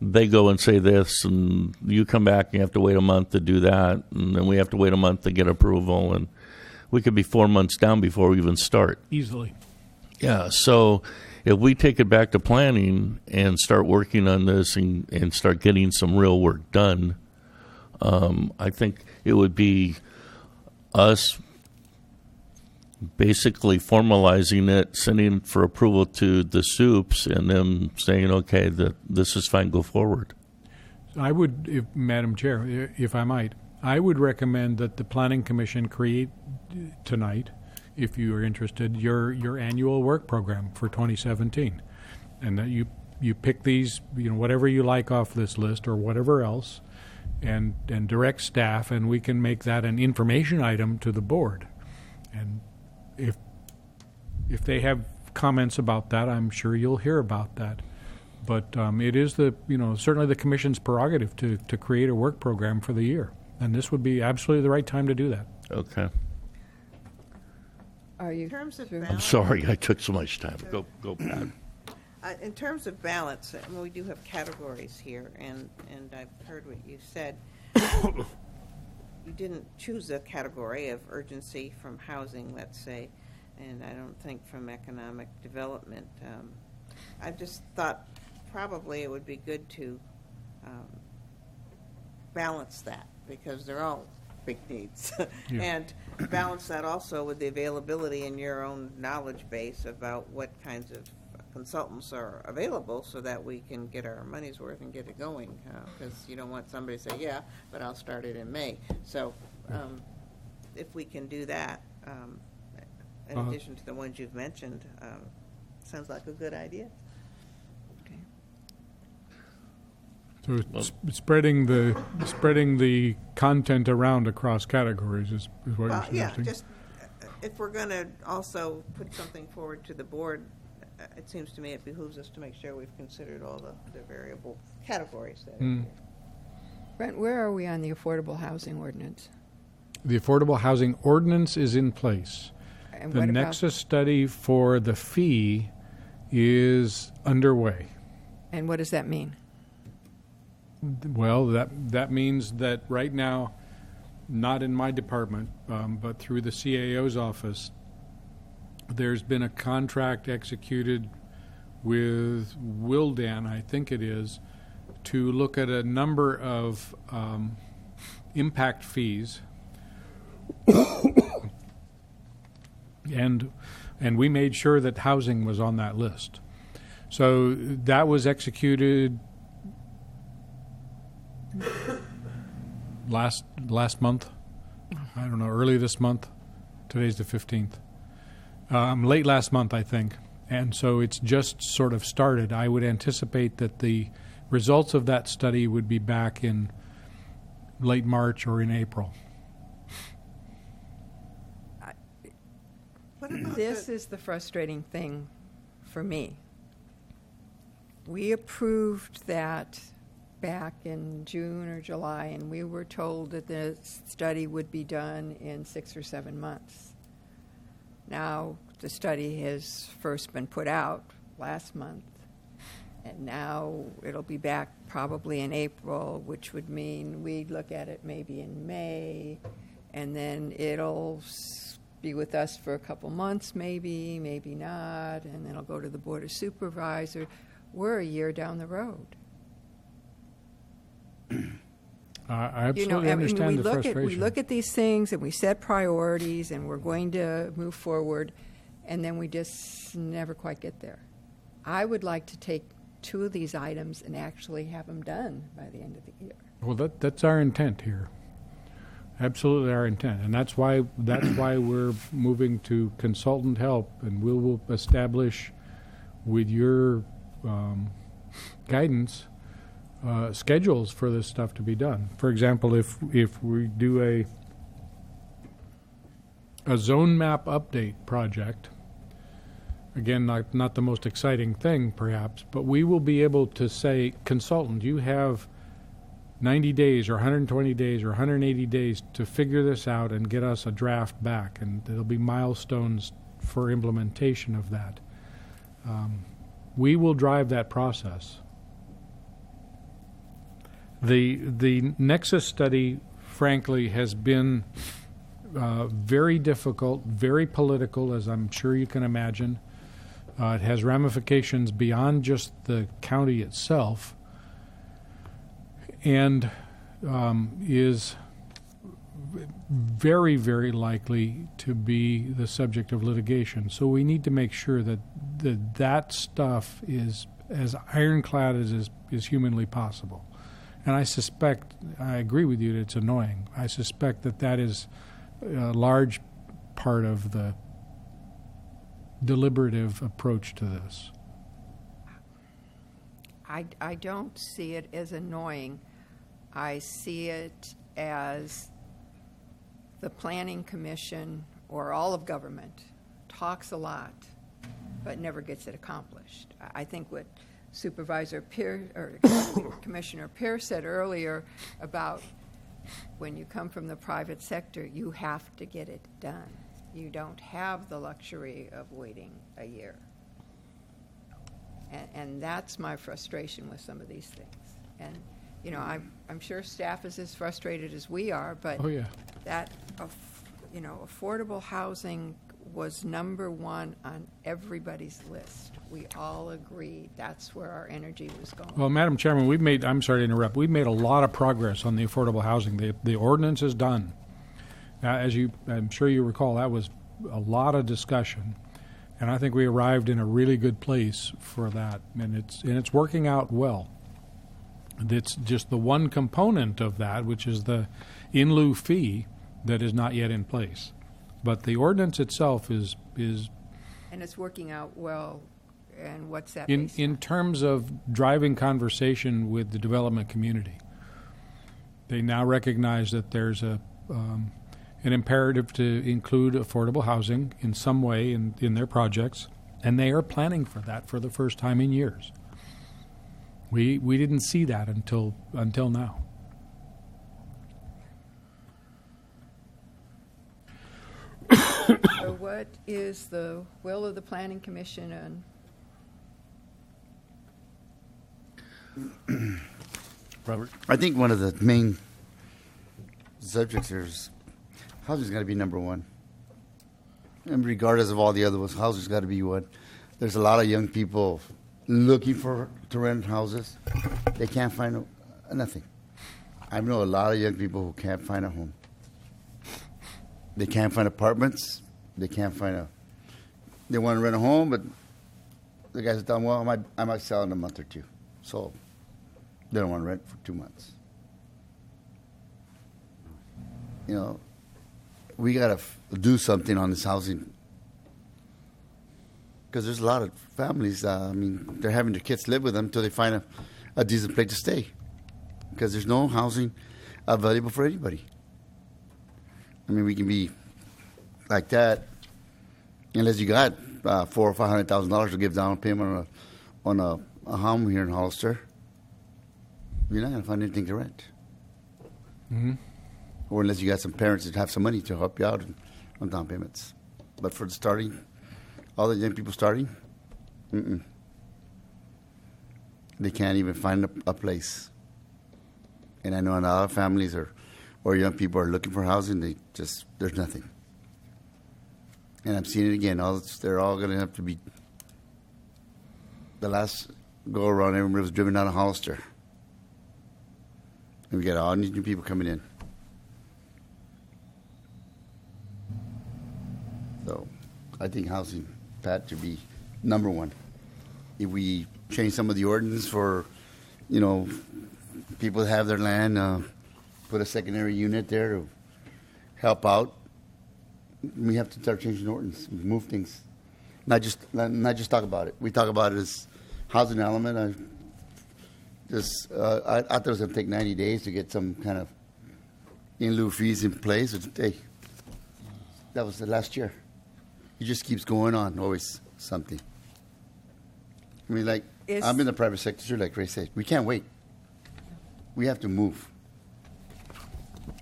They go and say this, and you come back and you have to wait a month to do that, and then we have to wait a month to get approval, and we could be 4 months down before we even start. Easily. Yeah, so if we take it back to planning and start working on this and start getting some real work done, I think it would be us basically formalizing it, sending it for approval to the soups, and them saying, okay, this is fine, go forward. I would, Madam Chair, if I might, I would recommend that the Planning Commission create tonight, if you are interested, your annual work program for 2017, and that you pick these, whatever you like off this list or whatever else, and direct staff, and we can make that an information item to the board. And if they have comments about that, I'm sure you'll hear about that. But it is certainly the Commission's prerogative to create a work program for the year, and this would be absolutely the right time to do that. Okay. Are you? In terms of I'm balance, sorry I took so much time. Go, Pat. in terms of balance, we do have categories here, and I've heard what you said. You didn't choose a category of urgency from housing, let's say, and I don't think from economic development. I just thought probably it would be good to balance that, because they're all big needs. Yeah. And balance that also with the availability in your own knowledge base about what kinds of consultants are available, so that we can get our money's worth and get it going, because you don't want somebody to say, yeah, but I'll start it in May. So if we can do that, in addition to the ones you've mentioned, sounds like a good idea. So spreading the content around across categories is what you're suggesting. Yeah, just if we're going to also put something forward to the board, it seems to me it behooves us to make sure we've considered all the variable categories that are here. Brent, where are we on the affordable housing ordinance? The affordable housing ordinance is in place. And The what about- Nexus study for the fee is underway. And what does that mean? Well, that means that right now, not in my department, but through the CAO's office, there's been a contract executed with Wildan, I think it is, to look at a number of impact fees. And we made sure that housing was on that list. So that was executed last month. I don't know, early this month. Today's the 15th. Late last month, I think. And so it's just sort of started. I would anticipate that the results of that study would be back in late March or in April. This is the frustrating thing for me. We approved that back in June or July, and we were told that the study would be done in 6 or 7 months. Now, the study has first been put out last month, and now it'll be back probably in April, which would mean we'd look at it maybe in May, and then it'll be with us for a couple months, maybe not, and then it'll go to the Board of Supervisors. We're a year down the road. I absolutely understand the frustration. We look at these things and we set priorities and we're going to move forward, and then we just never quite get there. I would like to take 2 of these items and actually have them done by the end of the year. Well, that's our intent here. Absolutely our intent, and that's why we're moving to consultant help, and we will establish, with your guidance, schedules for this stuff to be done. For example, if we do a zone map update project, again, not the most exciting thing perhaps, but we will be able to say, consultant, you have 90 days or 120 days or 180 days to figure this out and get us a draft back, and there'll be milestones for implementation of that. We will drive that process. The Nexus study, frankly, has been very difficult, very political, as I'm sure you can imagine. It has ramifications beyond just the county itself, and is very, very likely to be the subject of litigation. So we need to make sure that that stuff is as ironclad as is humanly possible. And I suspect, I agree with you that it's annoying. I suspect that is a large part of the deliberative approach to this. I don't see it as annoying. I see it as the Planning Commission or all of government talks a lot but never gets it accomplished. I think what Supervisor Pierce or Commissioner Pierce said earlier about when you come from the private sector, you have to get it done. You don't have the luxury of waiting a year. And that's my frustration with some of these things. And, you know, I'm sure staff is as frustrated as we are, but Oh, yeah. that, affordable housing was number one on everybody's list. We all agreed that's where our energy was going. Well, Madam Chairman, I'm sorry to interrupt, we've made a lot of progress on the affordable housing. The ordinance is done. Now, I'm sure you recall, that was a lot of discussion, and I think we arrived in a really good place for that, and it's working out well. It's just the one component of that, which is the in lieu fee, that is not yet in place. But the ordinance itself is And it's working out well. And what's that in terms of driving conversation with the development community. They now recognize that there's an imperative to include affordable housing in some way in their projects, and they are planning for that for the first time in years. We didn't see that until now. So what is the will of the Planning Commission on? Robert? I think one of the main subjects here is housing's got to be number one. And regardless of all the other ones, housing's got to be one. There's a lot of young people looking to rent houses. They can't find nothing. I know a lot of young people who can't find a home. They can't find apartments. They can't find they want to rent a home, but the guys are telling them, well, I might sell in a month or two. So they don't want to rent for 2 months. You know, we got to do something on this housing, because there's a lot of families, they're having their kids live with them until they find a decent place to stay, because there's no housing available for anybody. We can be like that unless you got $400,000 or $500,000 to give down payment on a home here in Hollister. You're not going to find anything to rent. Mm-hmm. Or unless you got some parents that have some money to help you out on down payments. But for the starting, all the young people starting, they can't even find a place. And I know a lot of families or young people are looking for housing. There's nothing. And I'm seeing it again. They're all going to have to be. The last go around, everybody was driven out of Hollister. And we got all these new people coming in. So I think housing, Pat, should be number one. If we change some of the ordinance for, people that have their land, put a secondary unit there help out, we have to start changing the ordinance, move things, not just talk about it. We talk about it as housing element. I thought it was going to take 90 days to get some kind of in lieu fees in place. Hey, that was the last year. It just keeps going on, always something. I mean, like, I'm in the private sector, too, like Ray said. We can't wait. We have to move.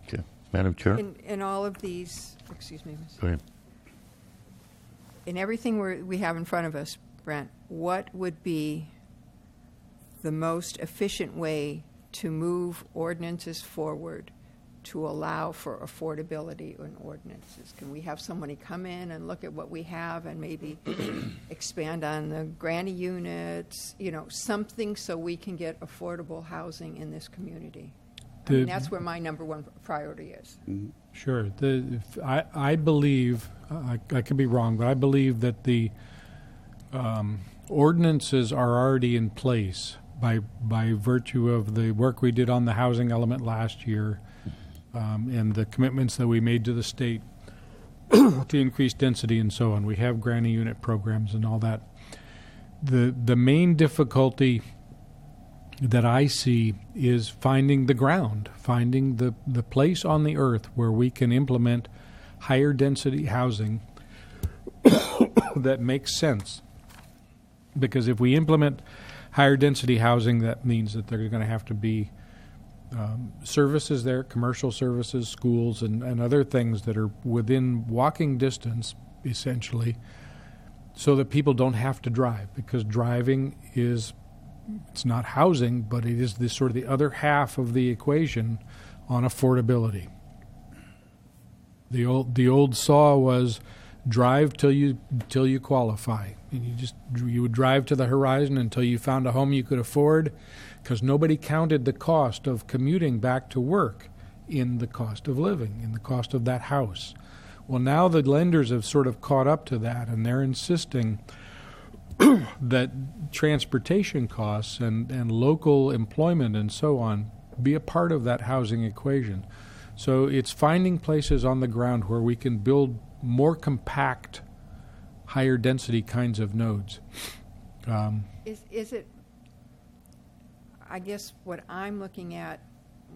Okay. Madam Chair? In all of these, excuse me, Ms. Go ahead. In everything we have in front of us, Brent, what would be the most efficient way to move ordinances forward to allow for affordability in ordinances? Can we have somebody come in and look at what we have and maybe expand on the granny units, something so we can get affordable housing in this community? I mean, that's where my number one priority is. Sure. I believe, I could be wrong, but I believe that the ordinances are already in place by virtue of the work we did on the housing element last year, and the commitments that we made to the state to increase density and so on. We have granny unit programs and all that. The main difficulty that I see is finding the ground, finding the place on the earth where we can implement higher density housing that makes sense. Because if we implement higher density housing, that means that there are going to have to be services there, commercial services, schools, and other things that are within walking distance, essentially, so that people don't have to drive. Because driving it's not housing, but it is this sort of the other half of the equation on affordability. The old saw was drive till you qualify, and you would drive to the horizon until you found a home you could afford, because nobody counted the cost of commuting back to work in the cost of living, in the cost of that house. Well, now the lenders have sort of caught up to that, and they're insisting that transportation costs and local employment and so on be a part of that housing equation. So it's finding places on the ground where we can build more compact, higher density kinds of nodes. Is it, I guess what I'm looking at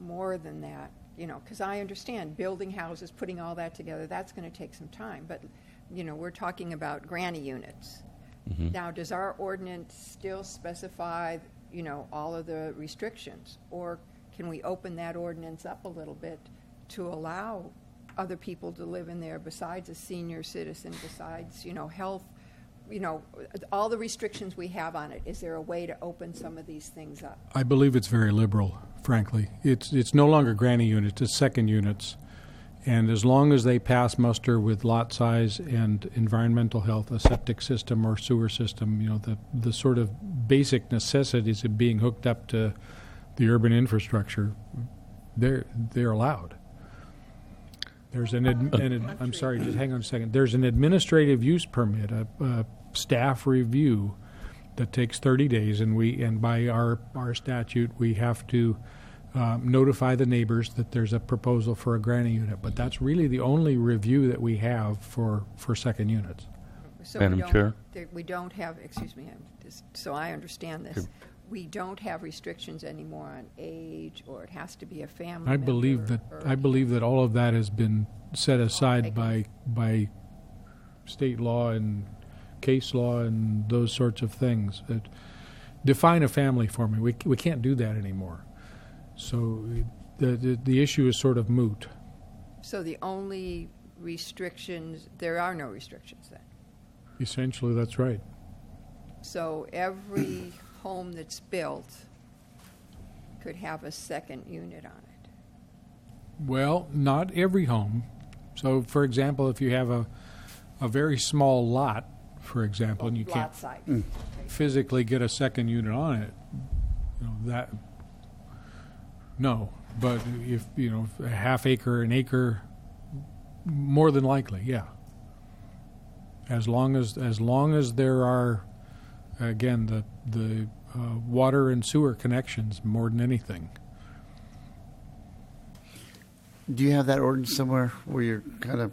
more than that, because I understand building houses, putting all that together, that's going to take some time. But, we're talking about granny units. Mm-hmm. Now, does our ordinance still specify, all of the restrictions? Or can we open that ordinance up a little bit to allow other people to live in there besides a senior citizen, besides, health, all the restrictions we have on it? Is there a way to open some of these things up? I believe it's very liberal, frankly. It's no longer granny units, it's second units. And as long as they pass muster with lot size and environmental health, a septic system or sewer system, the sort of basic necessities of being hooked up to the urban infrastructure, they're allowed. There's I'm sorry, just hang on a second. There's an administrative use permit, a staff review that takes 30 days, and by our statute we have to notify the neighbors that there's a proposal for a granny unit. But that's really the only review that we have for second units. So Madam Chair? We don't have, excuse me, so I understand this. We don't have restrictions anymore on age, or it has to be a family I member. believe that all of that has been set aside by state law and case law and those sorts of things. Define a family for me. We can't do that anymore. So the issue is sort of moot. So the only restrictions, there are no restrictions then? Essentially, that's right. So every home that's built could have a second unit on it? Well, not every home. So, for example, if you have a very small lot, for example, and you can't physically get a second unit on it, that... No, but if a half acre, an acre, more than likely, yeah. As long as there are, again, the water and sewer connections more than anything. Do you have that ordinance somewhere where you're kind of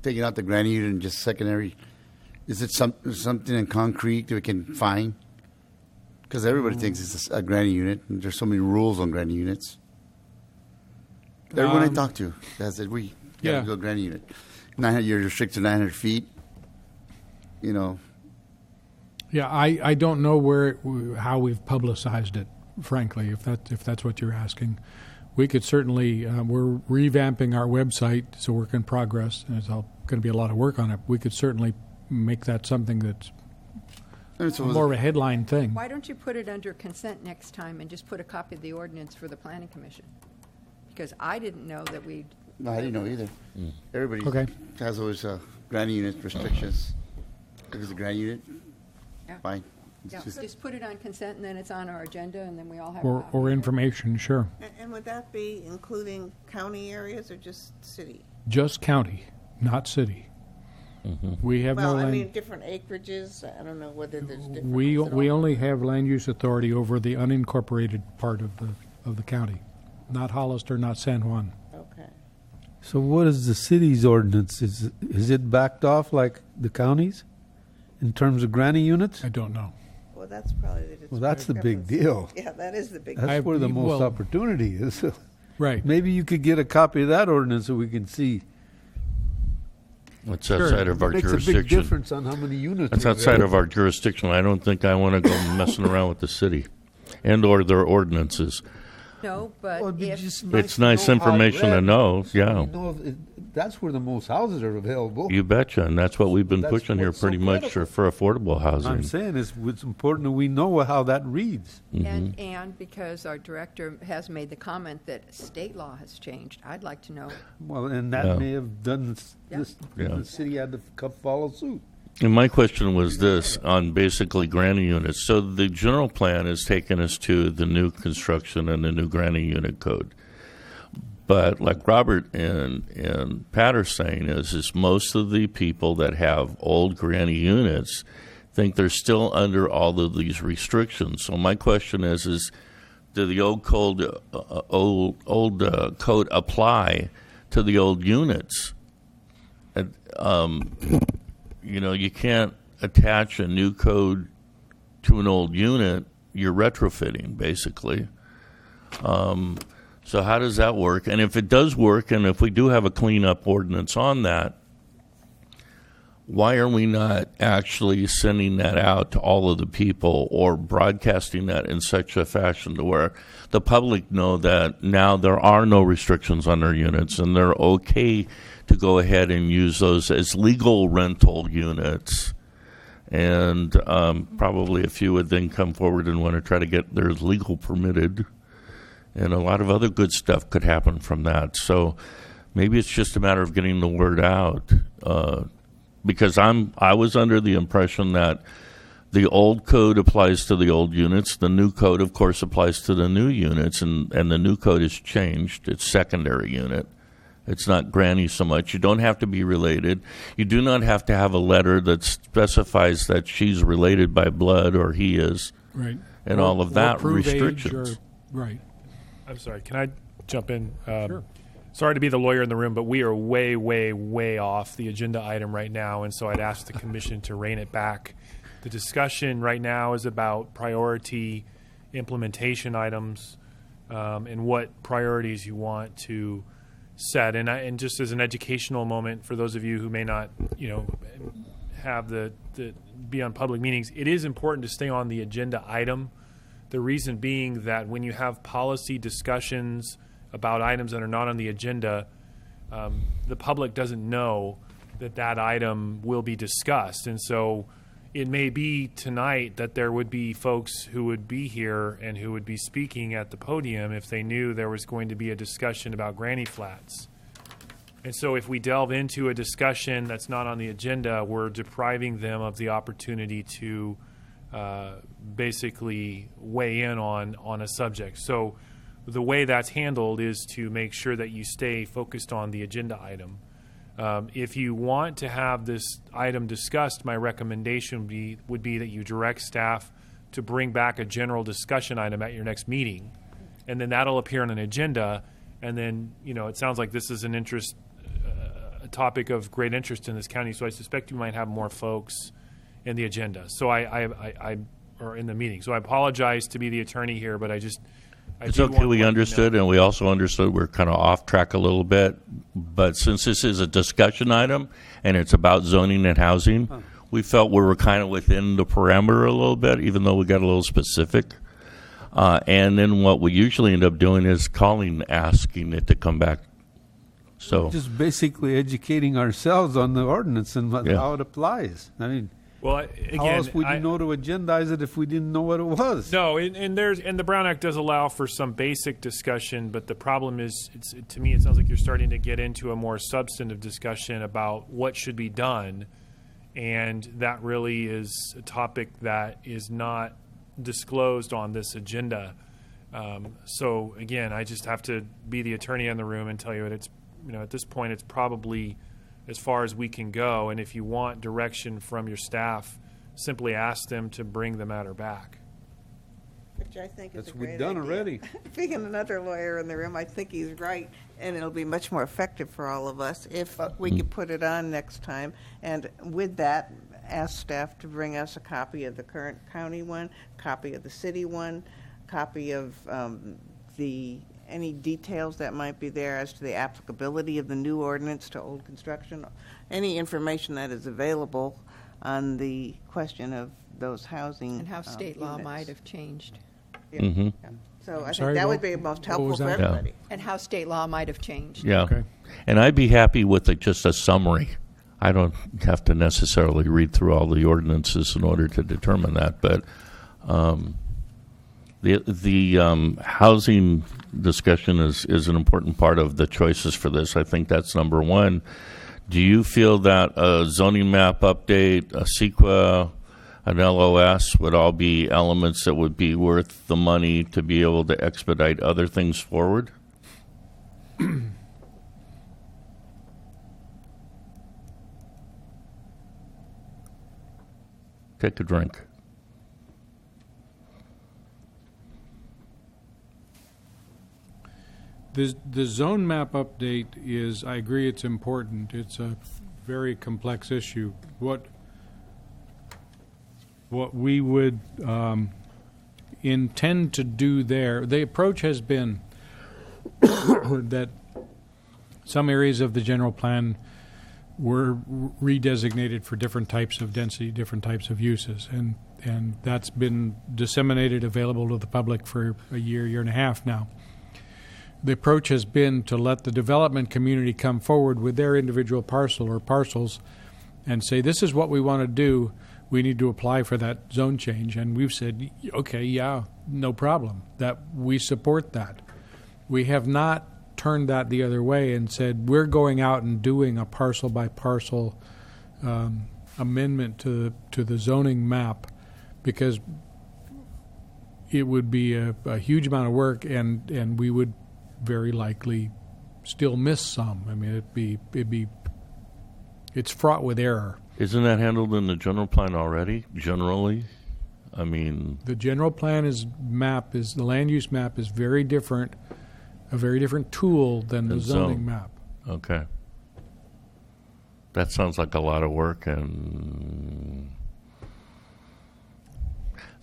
taking out the granny unit and just secondary? Is it something in concrete that we can find? Because everybody thinks it's a granny unit, and there's so many rules on granny units. Everyone I talk to says that we got to go granny unit. 900, you're restricted to 900 feet. You know. Yeah, I don't know how we've publicized it, frankly, if that's what you're asking. We could certainly, we're revamping our website, it's a work in progress, and there's going to be a lot of work on it. We could certainly make that something that's more of a headline thing. Why don't you put it under consent next time and just put a copy of the ordinance for the planning commission? Because I didn't know that we'd... No, I didn't know either. Everybody has those granny unit restrictions. If it's a granny unit, fine. Yeah, just put it on consent, and then it's on our agenda, and then we all have or information, sure. And would that be including county areas or just city? Just county, not city. We have Well, no I land. mean, different acreages. I don't know whether there's different. We only have land use authority over the unincorporated part of the county, not Hollister, not San Juan. Okay. So what is the city's ordinance? Is it backed off like the counties in terms of granny units? I don't know. Well, that's probably Well, that's the big deal. Yeah, that is the big. That's where the most well- opportunity is. Right. Maybe you could get a copy of that ordinance so we can see. It's outside of our Makes a big jurisdiction. difference on how many units. That's are outside there. of our jurisdiction. I don't think I want to go messing around with the city and or their ordinances. No, but Well, it'd be if... just It's to nice know how information to read. know, yeah. You know, that's where the most houses are available. You betcha, and that's what we've been That's pushing here what's so pretty much critical. for affordable I'm housing. saying it's important that we know how that reads. And because our director has made the comment that state law has changed, I'd like to know. Well, and that Yeah. may have done this. Yeah. The city had to follow suit. And my question was this on basically granny units. So the general plan has taken us to the new construction and the new granny unit code. But like Robert and Pat are saying is most of the people that have old granny units think they're still under all of these restrictions. So my question is do the old code apply to the old units? And, you know, you can't attach a new code to an old unit. You're retrofitting, basically. So how does that work? And if it does work, and if we do have a cleanup ordinance on that, why are we not actually sending that out to all of the people or broadcasting that in such a fashion to where the public know that now there are no restrictions on their units and they're okay to go ahead and use those as legal rental units? And probably a few would then come forward and want to try to get theirs legal permitted. And a lot of other good stuff could happen from that. So maybe it's just a matter of getting the word out. Because I was under the impression that the old code applies to the old units. The new code, of course, applies to the new units. And the new code has changed. It's secondary unit. It's not granny so much. You don't have to be related. You do not have to have a letter that specifies that she's related by blood or he is. Right. And Or- all of or that prove age restrictions. Right. I'm sorry, can I jump in? Sure. Sorry to be the lawyer in the room, but we are way, way, way off the agenda item right now, and so I'd ask the commission to rein it back. The discussion right now is about priority implementation items and what priorities you want to set. And just as an educational moment for those of you who may not, have the be on public meetings, it is important to stay on the agenda item. The reason being that when you have policy discussions about items that are not on the agenda, the public doesn't know that item will be discussed. And so it may be tonight that there would be folks who would be here and who would be speaking at the podium if they knew there was going to be a discussion about granny flats. And so if we delve into a discussion that's not on the agenda, we're depriving them of the opportunity to basically weigh in on a subject. So the way that's handled is to make sure that you stay focused on the agenda item. If you want to have this item discussed, my recommendation would be that you direct staff to bring back a general discussion item at your next meeting, and then that'll appear on an agenda, And then, it sounds like this is a topic of great interest in this county. So I suspect you might have more folks in the agenda. So or in the meeting. So I apologize to be the attorney here, but it's okay. We understood, and we also understood we're kind of off track a little bit. But since this is a discussion item and it's about zoning and housing, we felt we were kind of within the parameter a little bit, even though we got a little specific. And then what we usually end up doing is asking it to come back. So just basically educating ourselves on the ordinance and how it applies. I mean, well, again, how else would you know to agendize it if we didn't know what it was? No, and the Brown Act does allow for some basic discussion, but the problem is, to me, it sounds like you're starting to get into a more substantive discussion about what should be done, and that really is a topic that is not disclosed on this agenda. So again, I just have to be the attorney in the room and tell you that it's, at this point, it's probably as far as we can go. And if you want direction from your staff, simply ask them to bring the matter back. Which I think is a great we've done idea. already. Being another lawyer in the room, I think he's right, and it'll be much more effective for all of us if we could put it on next time. And with that, ask staff to bring us a copy of the current county one, copy of the city one, copy of any details that might be there as to the applicability of the new ordinance to old construction, any information that is available on the question of those housing And how state law units. might have changed. Yeah. Mm-hmm. Yeah. So I Sorry, think that what- would be most what helpful was for that? everybody. And how state law might have changed. yeah. Okay. And I'd be happy with just a summary. I don't have to necessarily read through all the ordinances in order to determine that, but the housing discussion is an important part of the choices for this. I think that's number one. Do you feel that a zoning map update, a CEQA, an LOS would all be elements that would be worth the money to be able to expedite other things forward? Take a drink. The zone map update is, I agree, it's important. It's a very complex issue. What we would intend to do there, the approach has been that some areas of the general plan were redesignated for different types of density, different types of uses, and that's been disseminated, available to the public for a year and a half now. The approach has been to let the development community come forward with their individual parcel or parcels and say, this is what we want to do. We need to apply for that zone change. And we've said, okay, yeah, no problem. That we support that. We have not turned that the other way and said, we're going out and doing a parcel by parcel amendment to the zoning map, because it would be a huge amount of work, and we would very likely still miss some. I mean, it's fraught with error. Isn't that handled in the general plan already, generally? I mean... The general plan the land use map is very different, a very different tool than the zoning map. Okay. That sounds like a lot of work, and...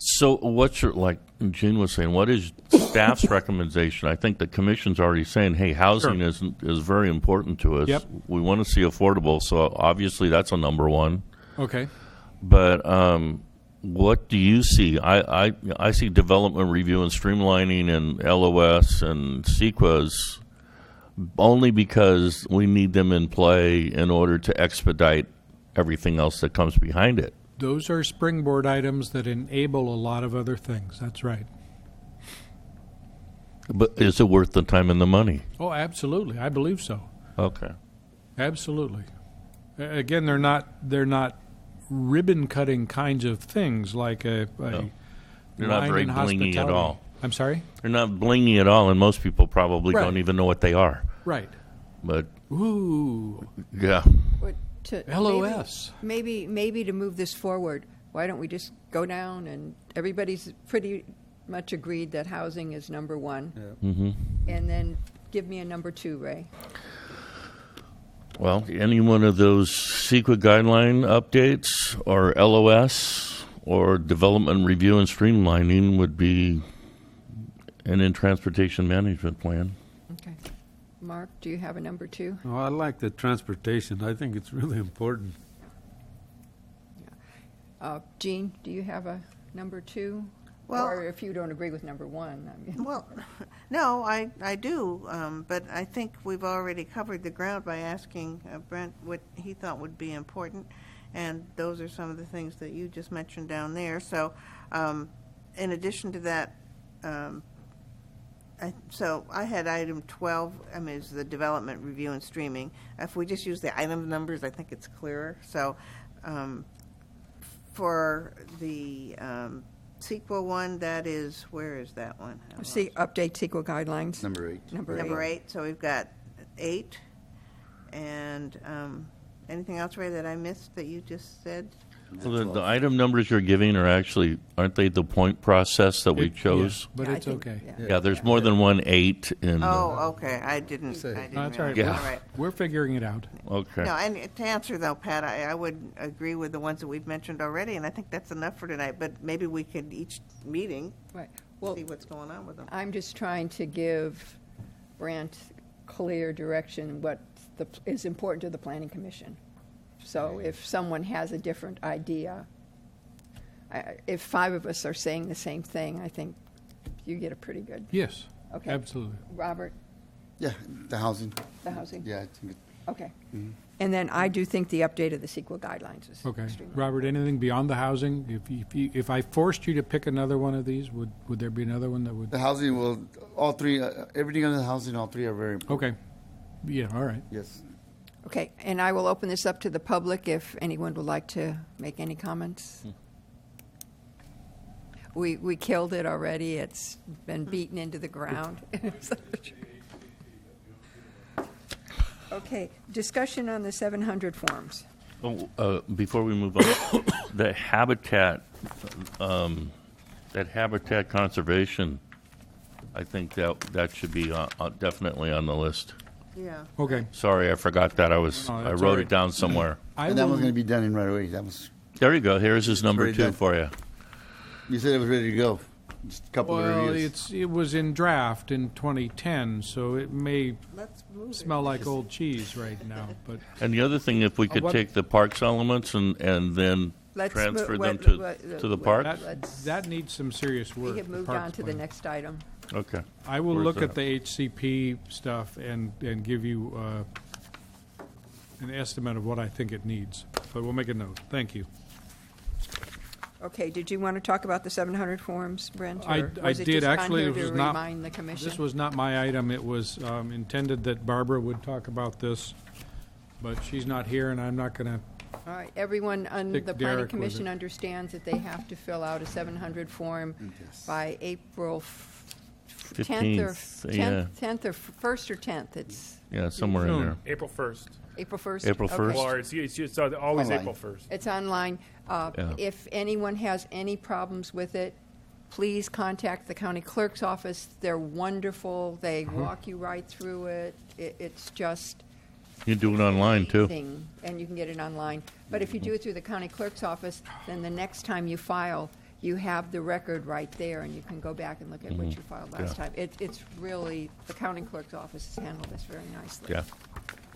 So what's like Gene was saying, what is staff's recommendation? I think the commission's already saying, hey, housing is very important to us. Yep. We want to see affordable, so obviously that's a number one. Okay. But what do you see? I see development review and streamlining and LOS and CEQAs only because we need them in play in order to expedite everything else that comes behind it. Those are springboard items that enable a lot of other things. That's right. But is it worth the time and the money? Oh, absolutely. I believe so. Okay. Absolutely. Again, they're not ribbon cutting kinds of things like They're not line very in blingy at hospitality. all. I'm sorry? They're not blingy at all, and most people probably Right. don't even know what they are. Right. But Ooh. yeah, But LOS. Maybe to move this forward, why don't we just go down and everybody's pretty much agreed that housing is number one, mm-hmm. and then give me a number 2, Ray. Well, any one of those CEQA guideline updates or LOS or development review and streamlining would be an in-transportation management plan. Okay. Mark, do you have a number 2? Oh, I like the transportation. I think it's really important. Jean, do you have a number 2? Well- or if you don't agree with number 1, I mean. Well, no, I do, but I think we've already covered the ground by asking Brent what he thought would be important, and those are some of the things that you just mentioned down there. So, in addition to that, so I had item 12, is the development review and streaming. If we just use the item numbers, I think it's clearer. So, for the CEQA one, that is, where is that one? See, update CEQA guidelines. Number 8. Number 8. So we've got 8. And anything else, Ray, that I missed that you just said? Well, the item numbers you're giving are actually, aren't they the point process that we chose? But Yeah, I it's think- okay. Yeah, there's more than one 8 in. Oh, okay. I didn't No, that's realize. all right. Yeah. All right. We're figuring it out. Okay. No, and to answer though, Pat, I would agree with the ones that we've mentioned already, and I think that's enough for tonight. But maybe we could each meeting Right. Well, see what's going on with them. I'm just trying to give Brent clear direction what is important to the Planning Commission. So if someone has a different idea, if 5 of us are saying the same thing, I think you get a pretty good. Yes, Okay. absolutely. Robert, Yeah, the housing. the housing? Yeah, I think Okay. And then I do think the update of the CEQA guidelines is Okay. extremely Robert, anything beyond the housing? If I forced you to pick another one of these, would there be another one that would? the housing will, all 3, everything under the housing, all 3 are very important. Okay. Yeah, all right. Yes. Okay, and I will open this up to the public if anyone would like to make any comments. We killed it already. It's been beaten into the ground. Okay, discussion on the 700 forms. Before we move on, the habitat conservation, I think that should be definitely on the list. Yeah. Okay. Sorry, I forgot that. I that's wrote all right. it down somewhere. And that was going to be done in right away. That was, There you go. Here's his number Already 2 done. for you. you said it was ready to go. Just a couple of Well, reviews. it was in draft in 2010, so it may Let's move smell like old cheese right now. But And the other thing, if we could what- take the parks elements and then Let's transfer mo- them what- to the park? that needs some serious work. We have the moved parks on to the plan. next item. Okay. I will Where's look that? at the HCP stuff and give you an estimate of what I think it needs. But we'll make a note. Thank you. Okay, did you want to talk about the 700 forms, Brent? I or was it did. just on Actually, here it was to not. remind the commission? This was not my item. It was intended that Barbara would talk about this, but she's not here, and I'm not going to. All right, everyone on Stick the Planning Derek with Commission it. understands that they have to fill out a 700 form by April 10th or 15th, yeah. 10th or 1st or 10th. It's Yeah, somewhere in Soon. there. April 1st. April 1st? April Okay. 1st. Or it's always Online. April 1st. It's online. Yeah. If anyone has any problems with it, please contact the county clerk's office. They're wonderful. They walk you right through it. It's just You can do it online, too. amazing, and you can get it online. But if you do it through the county clerk's office, then the next time you file, you have the record right there, and you can go back and look at what you filed last Yeah. time. It's really, the county clerk's office has handled this very nicely. Yeah.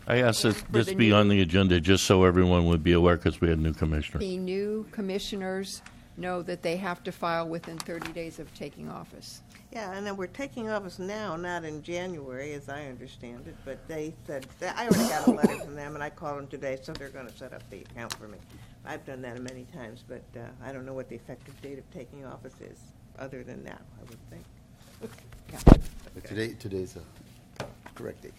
I asked For this the be new- on the agenda just so everyone would be aware because we had new commissioners. The new commissioners know that they have to file within 30 days of taking office. Yeah, and then we're taking office now, not in January, as I understand it, but they said, I already got a letter from them, and I called them today, so they're going to set up the account for me. I've done that many times, but I don't know what the effective date of taking office is, other than now, I would think. But today's a correct date.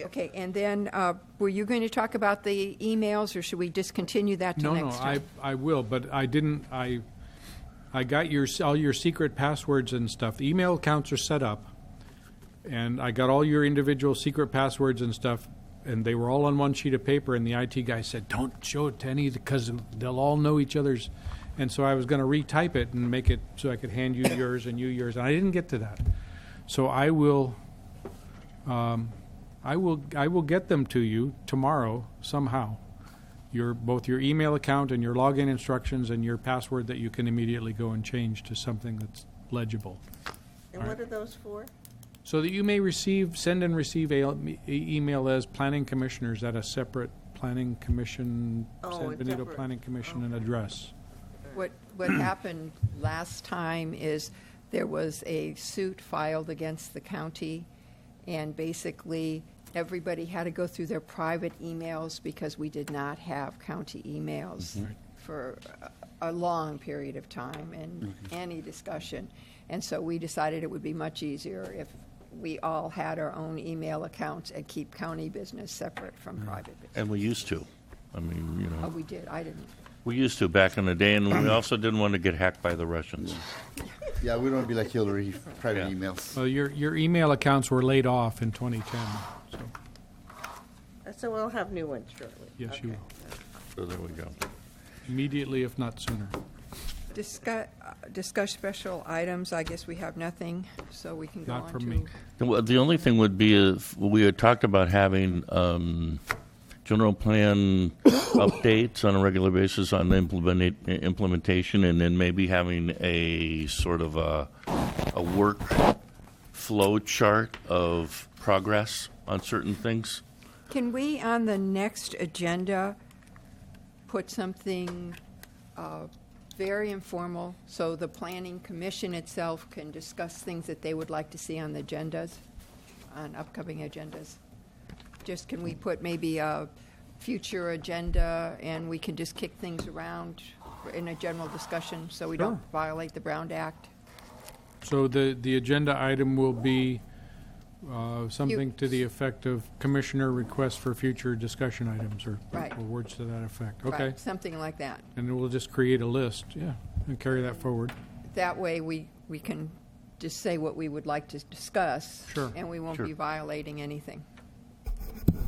Okay, and then, were you going to talk about the emails, or should we discontinue that till No, next time? I will, but I didn't. I got all your secret passwords and stuff. The email accounts are set up, and I got all your individual secret passwords and stuff, and they were all on one sheet of paper. And the IT guy said, "Don't show it to any because they'll all know each other's." And so I was going to retype it and make it so I could hand you yours and you yours, and I didn't get to that. So I will I will get them to you tomorrow somehow. Both your email account and your login instructions and your password that you can immediately go and change to something that's legible. And what are those for? So that you may send and receive email as planning commissioners at a separate planning commission, San Benito separate. Planning Commission and address. What happened last time is there was a suit filed against the county, and basically everybody had to go through their private emails because we did not have county emails for a long period of time and any discussion. And so we decided it would be much easier if we all had our own email accounts and keep county business separate from private business. And we used to. I mean, you know. Oh, we did. I didn't. We used to back in the day, and we also didn't want to get hacked by the Russians. Yeah, we don't want to be like Hillary, private Yeah. emails. Well, your email accounts were laid off in 2010. So we'll have new ones shortly. Yes, you will. So there we go. Immediately, if not sooner. Discuss special items. I guess we have nothing, so we can go Not on from to. me. Well, the only thing would be if we had talked about having general plan updates on a regular basis on the implementation, and then maybe having a sort of a work flow chart of progress on certain things. Can we, on the next agenda, put something very informal so the planning commission itself can discuss things that they would like to see on the agendas, on upcoming agendas? Just can we put maybe a future agenda and we can just kick things around in a general discussion so we don't violate the Brown Act? So the agenda item will be something to the effect of commissioner requests for future discussion items or words to that effect. Okay. Right, something like that. And we'll just create a list, and carry that forward. That way we can just say what we would like to discuss. Sure. And we won't be violating anything.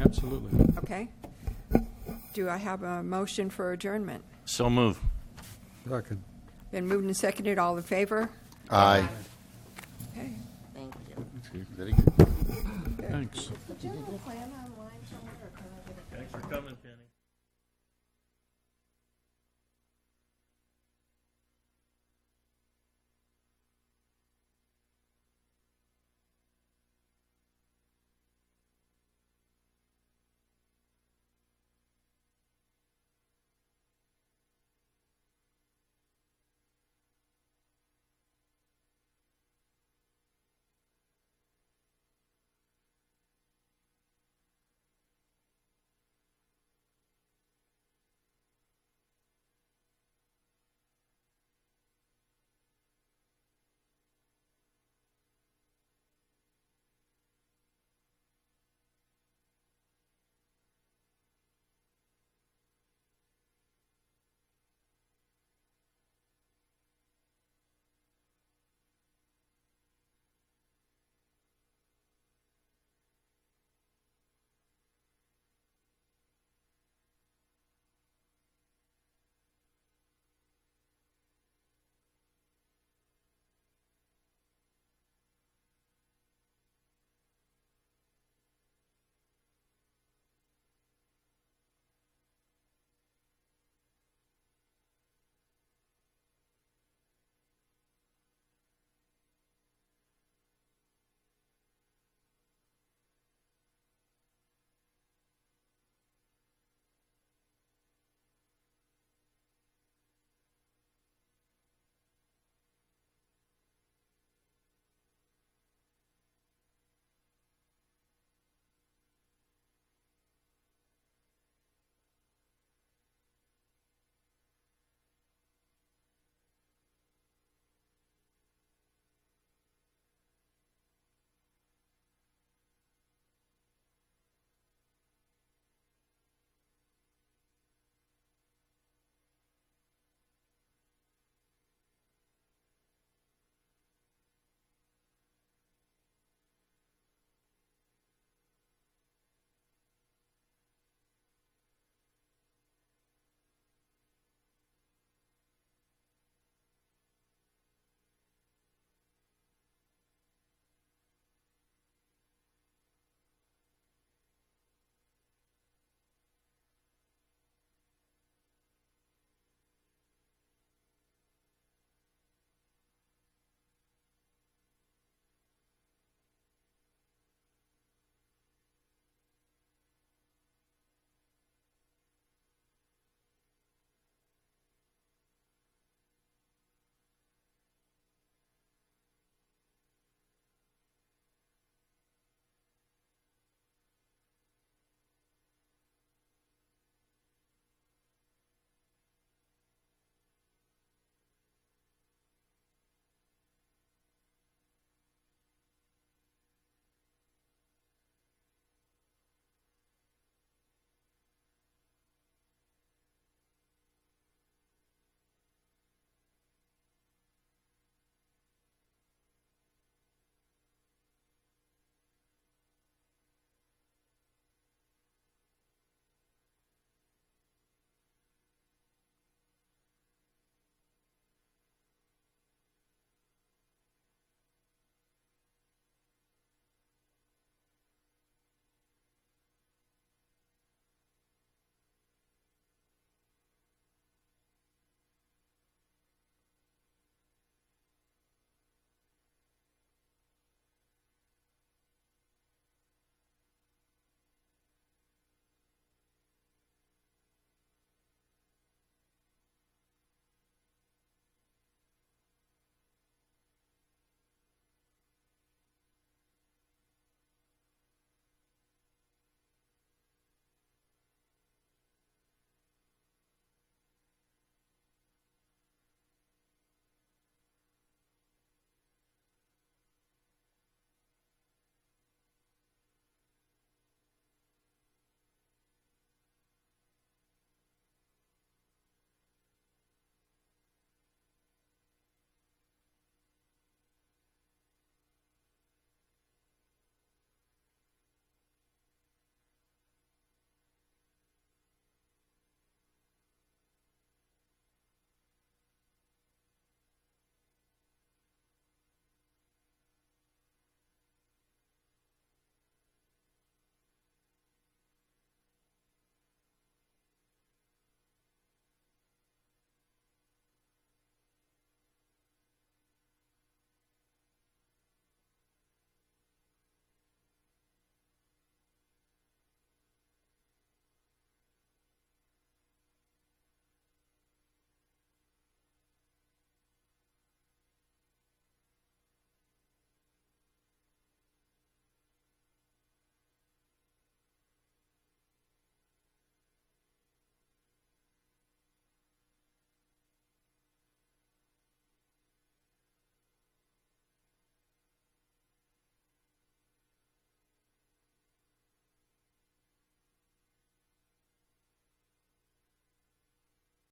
Absolutely. Okay? Do I have a motion for adjournment? So move. Second. Been moved and seconded. All in favor? Aye. Okay. Thank you. Very good. Thanks. Did you have a plan online somewhere, or can I get it? Thanks for coming, Penny.